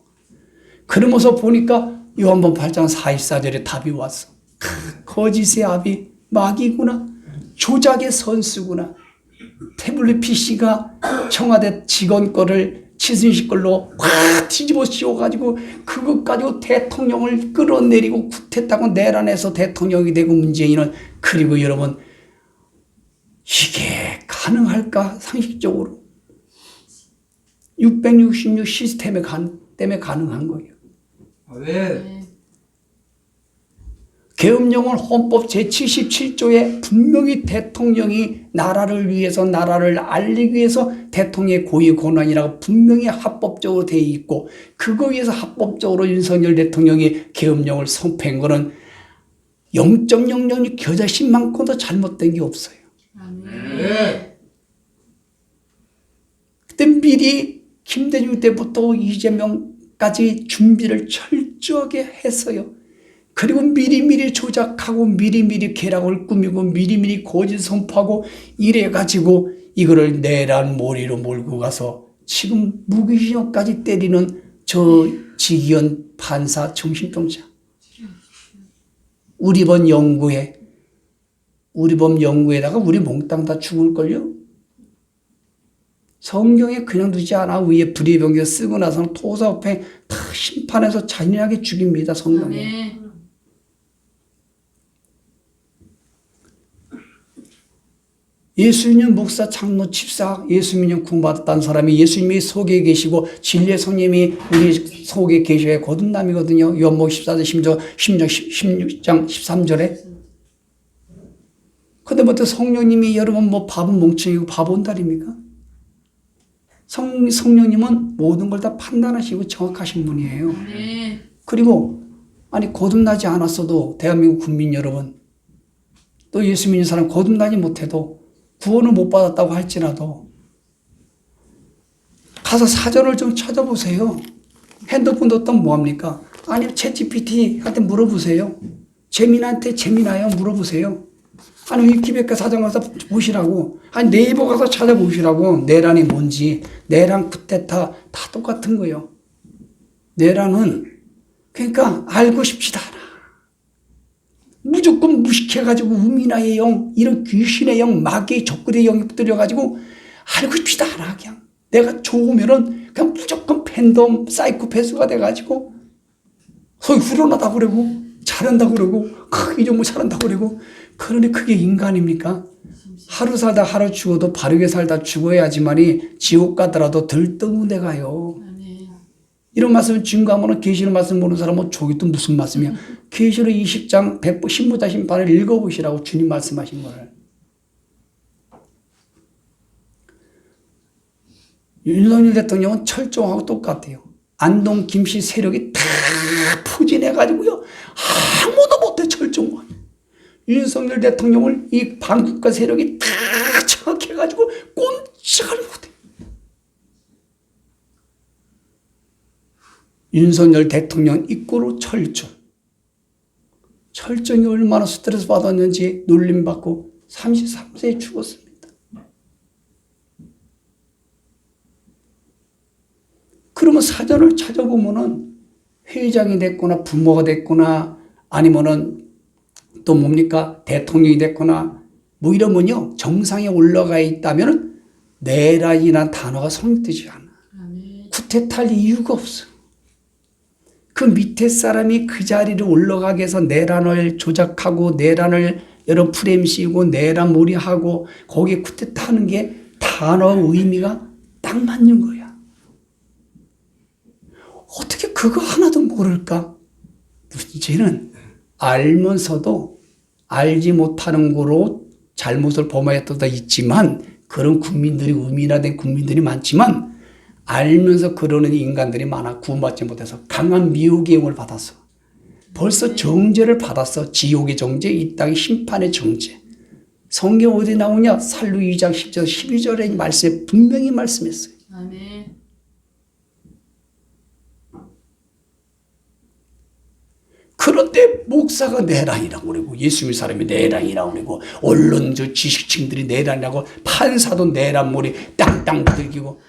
그러면서 보니까 요한복음 8장 44절에 답이 왔어. 거짓의 압이 마귀구나. 조작의 선수구나. 태블릿 PC가 청와대 직원 거를 최순실 걸로 확 뒤집어 씌워가지고 그것 가지고 대통령을 끌어내리고 구태타고 내란해서 대통령이 되고 문재인은. 그리고 여러분, 이게 가능할까? 상식적으로. 666 시스템에 때문에 가능한 거예요. 아멘. 계엄령은 헌법 제77조에 분명히 대통령이 나라를 위해서 나라를 알리기 위해서 대통령의 고유 권한이라고 분명히 합법적으로 되어 있고 그거 위해서 합법적으로 윤석열 대통령이 계엄령을 선포한 거는 0.00 겨자씨만큼도 잘못된 게 없어요. 아멘. 그때 미리 김대중 때부터 이재명까지 준비를 철저하게 했어요. 그리고 미리미리 조작하고 미리미리 계략을 꾸미고 미리미리 거짓 선포하고 이래가지고 이거를 내란 몰이로 몰고 가서 지금 무기징역까지 때리는 저 지기현 판사 정신병자. 우리 본 연구에다가 우리 몽땅 다 죽을걸요? 성경에 그냥 두지 않아. 위에 불의병기 쓰고 나서는 토사업행 다 심판해서 잔인하게 죽입니다. 성경에. 아멘. 예수님 목사, 장로, 집사, 예수님 구원받았다는 사람이 예수님이 속에 계시고 진리의 성령님이 우리 속에 계셔야 거듭남이거든요. 요한복음 14장 16장 13절에. 근데 뭐 또 성령님이 여러분 뭐 밥은 멍청이고 밥 온달입니까? 성령님은 모든 걸 다 판단하시고 정확하신 분이에요. 아멘. 그리고 아니 거듭나지 않았어도 대한민국 국민 여러분 또 예수 믿는 사람 거듭나지 못해도 구원을 못 받았다고 할지라도 가서 사전을 좀 찾아보세요. 핸드폰도 어떤 뭐합니까? 아니 챗GPT한테 물어보세요. 재민한테 재민아요 물어보세요. 아니 위키백과 사전 가서 보시라고. 아니 네이버 가서 찾아보시라고. 내란이 뭔지. 내란 쿠데타 다 똑같은 거예요. 내란은 그러니까 알고 싶지도 않아. 무조건 무식해가지고 우미나의 영, 이런 귀신의 영, 마귀의 적그리의 영이 들여가지고 알고 싶지도 않아. 그냥 내가 좋으면은 그냥 무조건 팬덤 사이코패스가 돼가지고 소위 후련하다고 그러고 잘한다고 그러고 이 정도 잘한다고 그러고. 그러니 그게 인간입니까? 하루 살다 하루 죽어도 바르게 살다 죽어야지만이 지옥 가더라도 들떠운데 가요. 아멘. 이런 말씀을 증거하면 계시록 말씀 모르는 사람은 저기 또 무슨 말씀이야. 계시록 20장 100신부자 심판을 읽어보시라고 주님 말씀하신 거를. 윤석열 대통령은 철종하고 똑같아요. 안동 김씨 세력이 다 포진해가지고요. 아무도 못해 철종하게. 윤석열 대통령을 이 반국가 세력이 다 장악해가지고 꼼짝을 못해. 윤석열 대통령 입구로 철종. 철종이 얼마나 스트레스 받았는지 놀림받고 33세에 죽었습니다. 그러면 사전을 찾아보면은 회장이 됐거나 부모가 됐거나 아니면은 또 뭡니까? 대통령이 됐거나 뭐 이러면요. 정상에 올라가 있다면 내란이라는 단어가 성립되지 않아. 아멘. 쿠데타할 이유가 없어. 그 밑에 사람이 그 자리를 올라가게 해서 내란을 조작하고 내란을 여러 프레임 씌우고 내란 몰이하고 거기에 쿠데타하는 게 단어의 의미가 딱 맞는 거야. 어떻게 그거 하나도 모를까? 문제는 알면서도 알지 못하는 거로 잘못을 범하였다 있지만 그런 국민들이 우민화된 국민들이 많지만 알면서 그러는 인간들이 많아. 구원받지 못해서 강한 미혹의 영을 받았어. 벌써 정죄를 받았어. 지옥의 정죄, 이 땅의 심판의 정죄. 성경 어디 나오냐? 살루 2장 10절 12절의 말씀에 분명히 말씀했어요. 아멘. 그런데 목사가 내란이라고 그러고 예수님 사람이 내란이라고 그러고 언론 지식층들이 내란이라고 판사도 내란몰이 땅땅 부들기고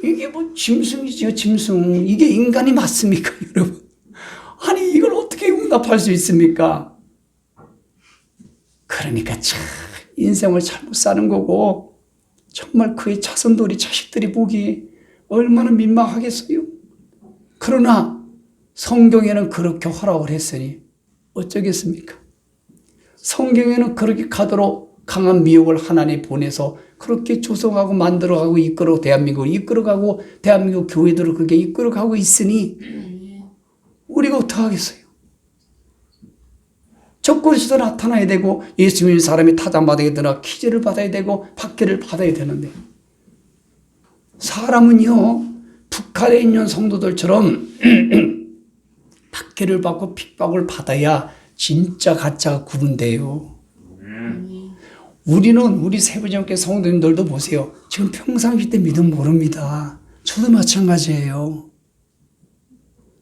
이게 뭐 짐승이지요, 짐승. 이게 인간이 맞습니까, 여러분? 아니 이걸 어떻게 용납할 수 있습니까? 그러니까 참 인생을 잘못 사는 거고 정말 그의 자손들이 자식들이 보기 얼마나 민망하겠어요. 그러나 성경에는 그렇게 허락을 했으니 어쩌겠습니까? 성경에는 그렇게 가도록 강한 미혹을 하나님 보내서 그렇게 조성하고 만들어가고 이끌어 대한민국을 이끌어가고 대한민국 교회들을 그렇게 이끌어가고 있으니 우리가 어떡하겠어요? 적그리스도 나타나야 되고 예수님 사람이 타잔받아야 되나 기제를 받아야 되고 박해를 받아야 되는데 사람은요 북한에 있는 성도들처럼 박해를 받고 핍박을 받아야 진짜 가짜가 구분돼요. 우리 세부정교회 성도님들도 보세요. 지금 평상시 때 믿음 모릅니다. 저도 마찬가지예요.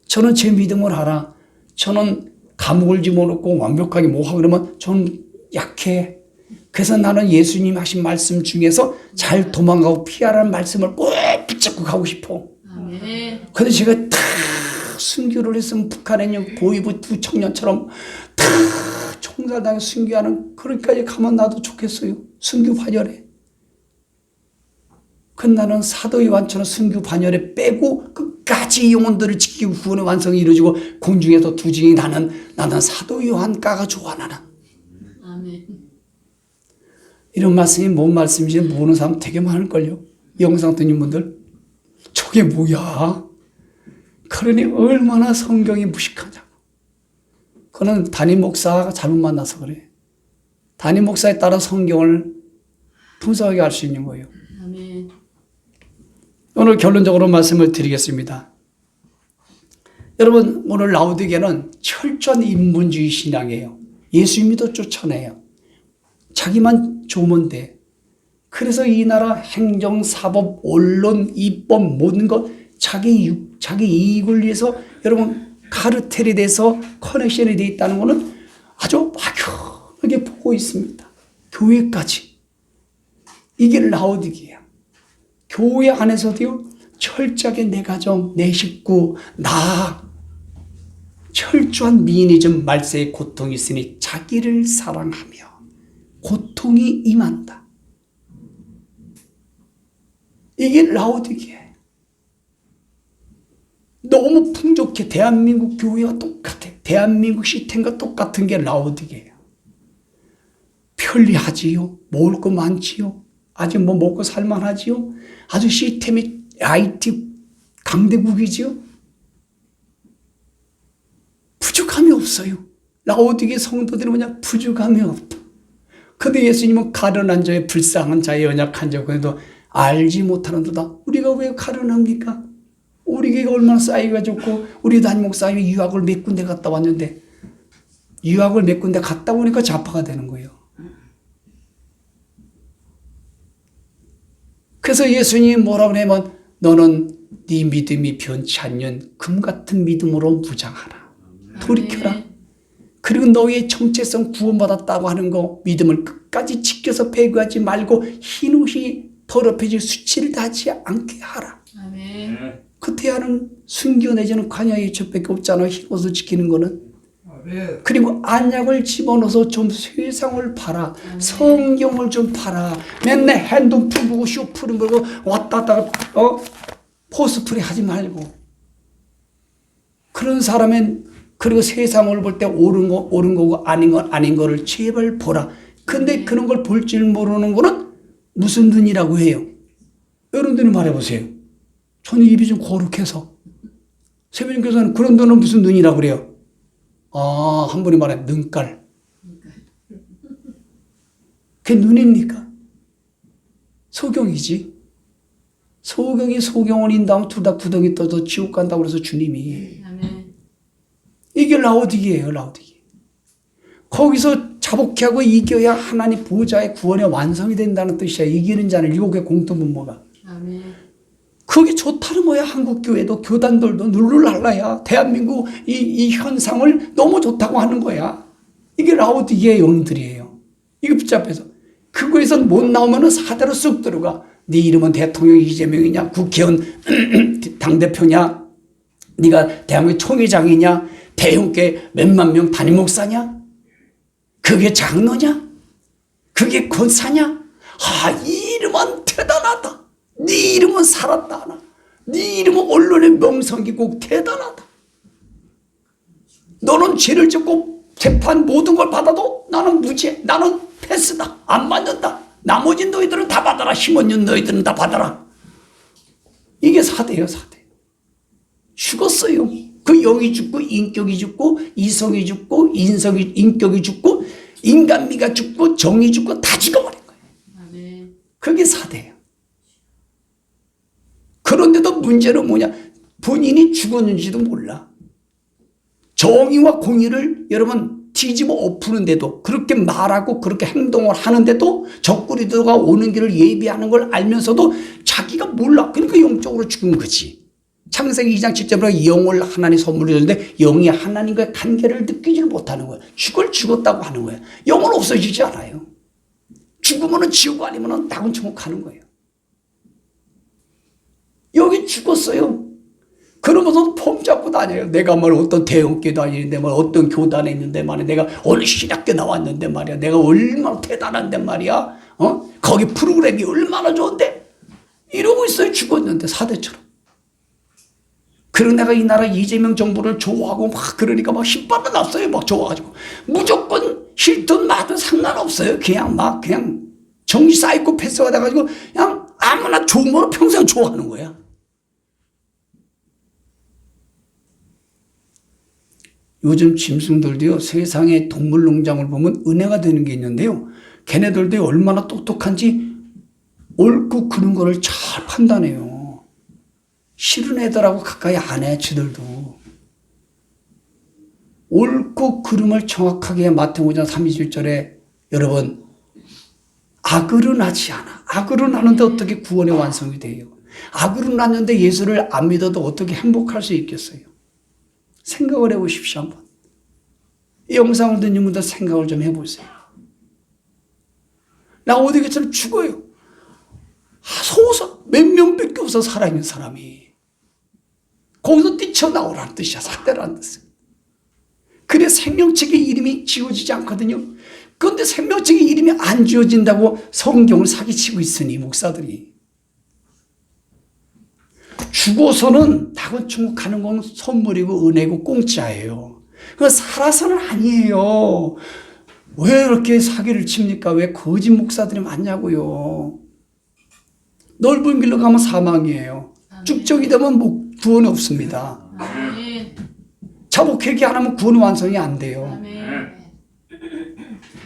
저는 제 믿음을 알아. 저는 감옥을 집어넣고 완벽하게 뭐 하고 그러면 저는 약해. 그래서 나는 예수님 하신 말씀 중에서 잘 도망가고 피하라는 말씀을 꼭 붙잡고 가고 싶어. 아멘. 근데 제가 다 순교를 했으면 북한에 있는 보위부 두 청년처럼 다 총살당해 순교하는 그런까지 가면 나도 좋겠어요. 순교 반열에. 그 나는 사도 요한처럼 순교 반열에 빼고 끝까지 영혼들을 지키고 구원의 완성이 이루어지고 공중에서 두 증이 나는 사도 요한가가 좋아 나는. 아멘. 이런 말씀이 뭔 말씀인지 모르는 사람 되게 많을걸요. 영상 듣는 분들. 저게 뭐야? 그러니 얼마나 성경이 무식하냐고. 그는 담임 목사가 잘못 만나서 그래. 담임 목사에 따라 성경을 분석하게 할 수 있는 거예요. 아멘. 오늘 결론적으로 말씀을 드리겠습니다. 여러분 오늘 라오디게는 철저한 인본주의 신앙이에요. 예수님도 쫓아내요. 자기만 좋으면 돼. 그래서 이 나라 행정, 사법, 언론, 입법 모든 것 자기 이익을 위해서 여러분 카르텔이 돼서 커넥션이 되어 있다는 것은 아주 막연하게 보고 있습니다. 교회까지. 이게 라오디게야. 교회 안에서도요, 철저하게 내 가정, 내 식구, 나, 철저한 미니즘 말세의 고통이 있으니 자기를 사랑하며 고통이 임한다. 이게 라오디게야. 너무 풍족해. 대한민국 교회와 똑같아. 대한민국 시스템과 똑같은 게 라오디게예요. 편리하지요. 먹을 거 많지요. 아직 뭐 먹고 살만하지요. 아주 시스템이 IT 강대국이지요. 부족함이 없어요. 라오디게 성도들은 뭐냐? 부족함이 없다. 근데 예수님은 가련한 자의 불쌍한 자의 연약한 자, 그래도 알지 못하는도다. 우리가 왜 가련합니까? 우리 교회가 얼마나 사이가 좋고, 우리 담임 목사님이 유학을 몇 군데 갔다 왔는데, 유학을 몇 군데 갔다 오니까 좌파가 되는 거예요. 그래서 예수님이 뭐라고 하냐면, 너는 네 믿음이 변치 않는 금 같은 믿음으로 무장하라. 돌이켜라. 그리고 너의 정체성 구원받았다고 하는 거, 믿음을 끝까지 지켜서 배교하지 말고 흰옷이 더럽혀질 수치를 다하지 않게 하라. 아멘. 그때야는 순교 내지는 관야의 첩밖에 없잖아. 흰옷을 지키는 거는. 아멘. 그리고 안약을 집어넣어서 좀 세상을 봐라. 성경을 좀 봐라. 맨날 핸드폰 보고 쇼프를 보고 왔다 갔다 포스프레 하지 말고. 그런 사람은 그리고 세상을 볼 때 옳은 거고 아닌 건 아닌 거를 제발 보라. 근데 그런 걸 볼 줄 모르는 거는 무슨 눈이라고 해요? 여러분들이 말해보세요. 저는 입이 좀 거룩해서. 세빈님께서는 그런 눈은 무슨 눈이라고 그래요? 아, 한 분이 말해 눈깔. 그게 눈입니까? 소경이지. 소경이 소경을 인다면 둘 다 구덩이 떠서 지옥 간다고 그래서 주님이. 아멘. 이게 라오디게예요, 라오디게. 거기서 자복하고 이겨야 하나님 보좌의 구원의 완성이 된다는 뜻이야. 이기는 자는 7개 공통분모가. 아멘. 그게 좋다는 거야. 한국교회도 교단들도 룰루랄라야. 대한민국 이 현상을 너무 좋다고 하는 거야. 이게 라오디게의 영들이에요. 이거 붙잡혀서. 그거에서 못 나오면 사대로 쑥 들어가. 네 이름은 대통령 이재명이냐, 국회의원 당대표냐, 네가 대한민국 총회장이냐, 대형교회 몇만 명 담임 목사냐, 그게 장로냐, 그게 권사냐. 아, 이 이름은 대단하다. 네 이름은 살았다 하나. 네 이름은 언론의 명성이고 대단하다. 너는 죄를 짓고 재판 모든 걸 받아도 나는 무죄, 나는 패스다, 안 받는다. 나머지 너희들은 다 받아라. 힘없는 너희들은 다 받아라. 이게 사대예요, 사대. 죽었어요. 그 영이 죽고 인격이 죽고 이성이 죽고 인격이 죽고 인간미가 죽고 정이 죽고 다 죽어버린 거예요. 아멘. 그게 사대예요. 그런데도 문제는 뭐냐? 본인이 죽었는지도 몰라. 정의와 공의를 여러분 뒤집어 엎으는데도, 그렇게 말하고 그렇게 행동을 하는데도 적그리스도가 오는 길을 예비하는 걸 알면서도 자기가 몰라. 그러니까 영적으로 죽은 거지. 창세기 2장 7절에 영을 하나님 선물로 줬는데 영이 하나님과의 관계를 느끼지를 못하는 거야. 죽었다고 하는 거야. 영은 없어지지 않아요. 죽으면 지옥 아니면 낙원 천국 가는 거예요. 여기 죽었어요. 그러면서 폼 잡고 다녀요. 내가 뭘 어떤 대형교회 다니는데, 뭘 어떤 교단에 있는데 말이야. 내가 어느 신학교 나왔는데 말이야. 내가 얼마나 대단한데 말이야. 거기 프로그램이 얼마나 좋은데. 이러고 있어요. 죽었는데 사대처럼. 그런 내가 이 나라 이재명 정부를 좋아하고 막 그러니까 막 힘받아 났어요. 막 좋아가지고. 무조건 싫든 말든 상관없어요. 그냥 정치 사이코패스가 돼가지고 그냥 아무나 좋은 거로 평생 좋아하는 거야. 요즘 짐승들도요, 세상의 동물농장을 보면 은혜가 되는 게 있는데요. 걔네들도 얼마나 똑똑한지 옳고 그른 거를 잘 판단해요. 싫은 애들하고 가까이 안 해, 쥐들도. 옳고 그름을 정확하게 마태복음 5장 31절에 여러분, 악으로 나지 않아. 악으로 나는데 어떻게 구원의 완성이 돼요? 악으로 났는데 예수를 안 믿어도 어떻게 행복할 수 있겠어요? 생각을 해보십시오, 한번. 이 영상을 듣는 분들 생각을 좀 해보세요. 라오디게처럼 죽어요. 소서 몇 명밖에 없어 살아있는 사람이. 거기서 뛰쳐나오라는 뜻이야. 삭대라는 뜻은. 그래 생명책의 이름이 지워지지 않거든요. 그런데 생명책의 이름이 안 지워진다고 성경을 사기치고 있으니 목사들이. 죽어서는 낙원 천국 가는 건 선물이고 은혜고 공짜예요. 그 살아서는 아니에요. 왜 이렇게 사기를 칩니까? 왜 거짓 목사들이 많냐고요. 넓은 길로 가면 사망이에요. 쭉적이 되면 구원이 없습니다. 아멘. 자복회개 안 하면 구원 완성이 안 돼요. 아멘.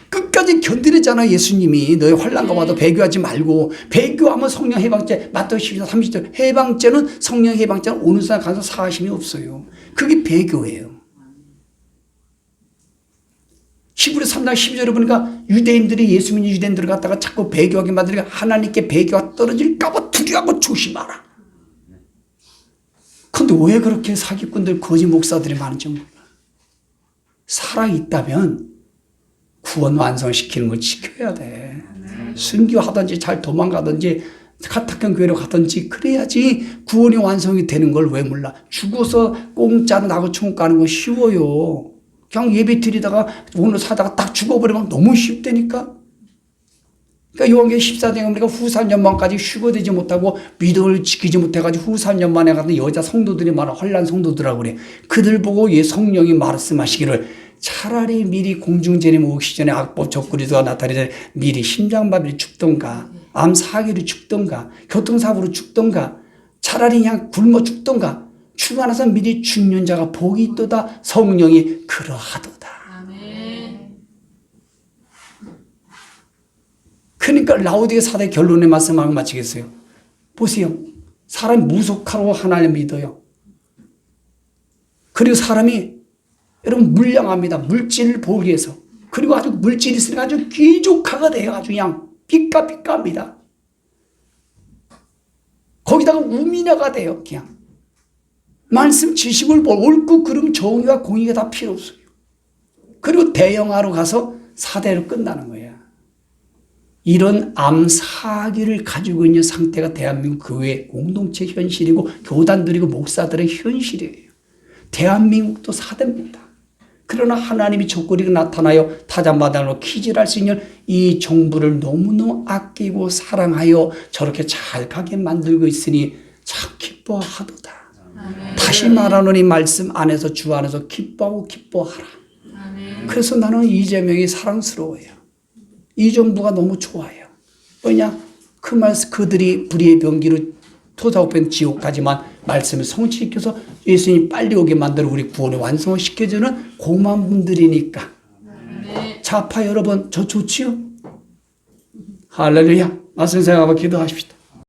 끝까지 견디랬잖아 예수님이. 너희 환난과 와도 배교하지 말고. 배교하면 성령 해방죄. 마태복음 12장 30절 해방죄는 성령 해방죄는 오는 사람 가서 사하심이 없어요. 그게 배교예요. 히브리서 3장 12절에 보니까 유대인들이 예수 믿는 유대인들을 갖다가 자꾸 배교하게 만드니까 하나님께 배교가 떨어질까 봐 두려워하고 조심하라. 그런데 왜 그렇게 사기꾼들 거짓 목사들이 많은지 몰라. 살아있다면 구원 완성시키는 걸 지켜야 돼. 순교하든지 잘 도망가든지 카타콤 교회로 가든지 그래야지 구원이 완성이 되는 걸 왜 몰라. 죽어서 공짜로 나고 천국 가는 건 쉬워요. 그냥 예배 드리다가 오늘 사다가 딱 죽어버리면 너무 쉽다니까. 그러니까 요한계시록 14장에 보니까 후 3년 만까지 휴거되지 못하고 믿음을 지키지 못해가지고 후 3년 만에 가는 여자 성도들이 많아. 혼란 성도들이라고 그래. 그들 보고 예 성령이 말씀하시기를 차라리 미리 공중전염 오기 전에 악법 적그리스도가 나타나기 전에 미리 심장마비로 죽던가 암 사기로 죽던가 교통사고로 죽던가 차라리 그냥 굶어 죽던가 죽어나서 미리 죽는 자가 복이 있도다. 성령이 그러하도다. 아멘. 그러니까 라오디게 사대 결론의 말씀하고 마치겠어요. 보세요. 사람이 무속하고 하나님 믿어요. 그리고 사람이 여러분 물량합니다. 물질을 보기 위해서. 그리고 아주 물질이 있으니까 아주 귀족화가 돼요. 아주 그냥 삐까삐까합니다. 거기다가 우민화가 돼요. 그냥. 말씀 지식을 옳고 그름 정의와 공의가 다 필요 없어요. 그리고 대형화로 가서 사대로 끝나는 거예요. 이런 암사기를 가지고 있는 상태가 대한민국 교회 공동체 현실이고 교단들이고 목사들의 현실이에요. 대한민국도 사대입니다. 그러나 하나님이 적그리고 나타나요. 타자마당으로 키질할 수 있는 이 정부를 너무너무 아끼고 사랑하여 저렇게 잘 가게 만들고 있으니 참 기뻐하도다. 아멘. 다시 말하노니 말씀 안에서 주 안에서 기뻐하고 기뻐하라. 아멘. 그래서 나는 이재명이 사랑스러워요. 이 정부가 너무 좋아요. 왜냐? 그 말씀 그들이 불의의 병기로 토사오pen 지옥 가지만 말씀을 성취시켜서 예수님이 빨리 오게 만들어 우리 구원을 완성을 시켜주는 고마운 분들이니까. 아멘. 좌파 여러분 저 좋지요? 할렐루야. 말씀 생각하고 기도하십시다.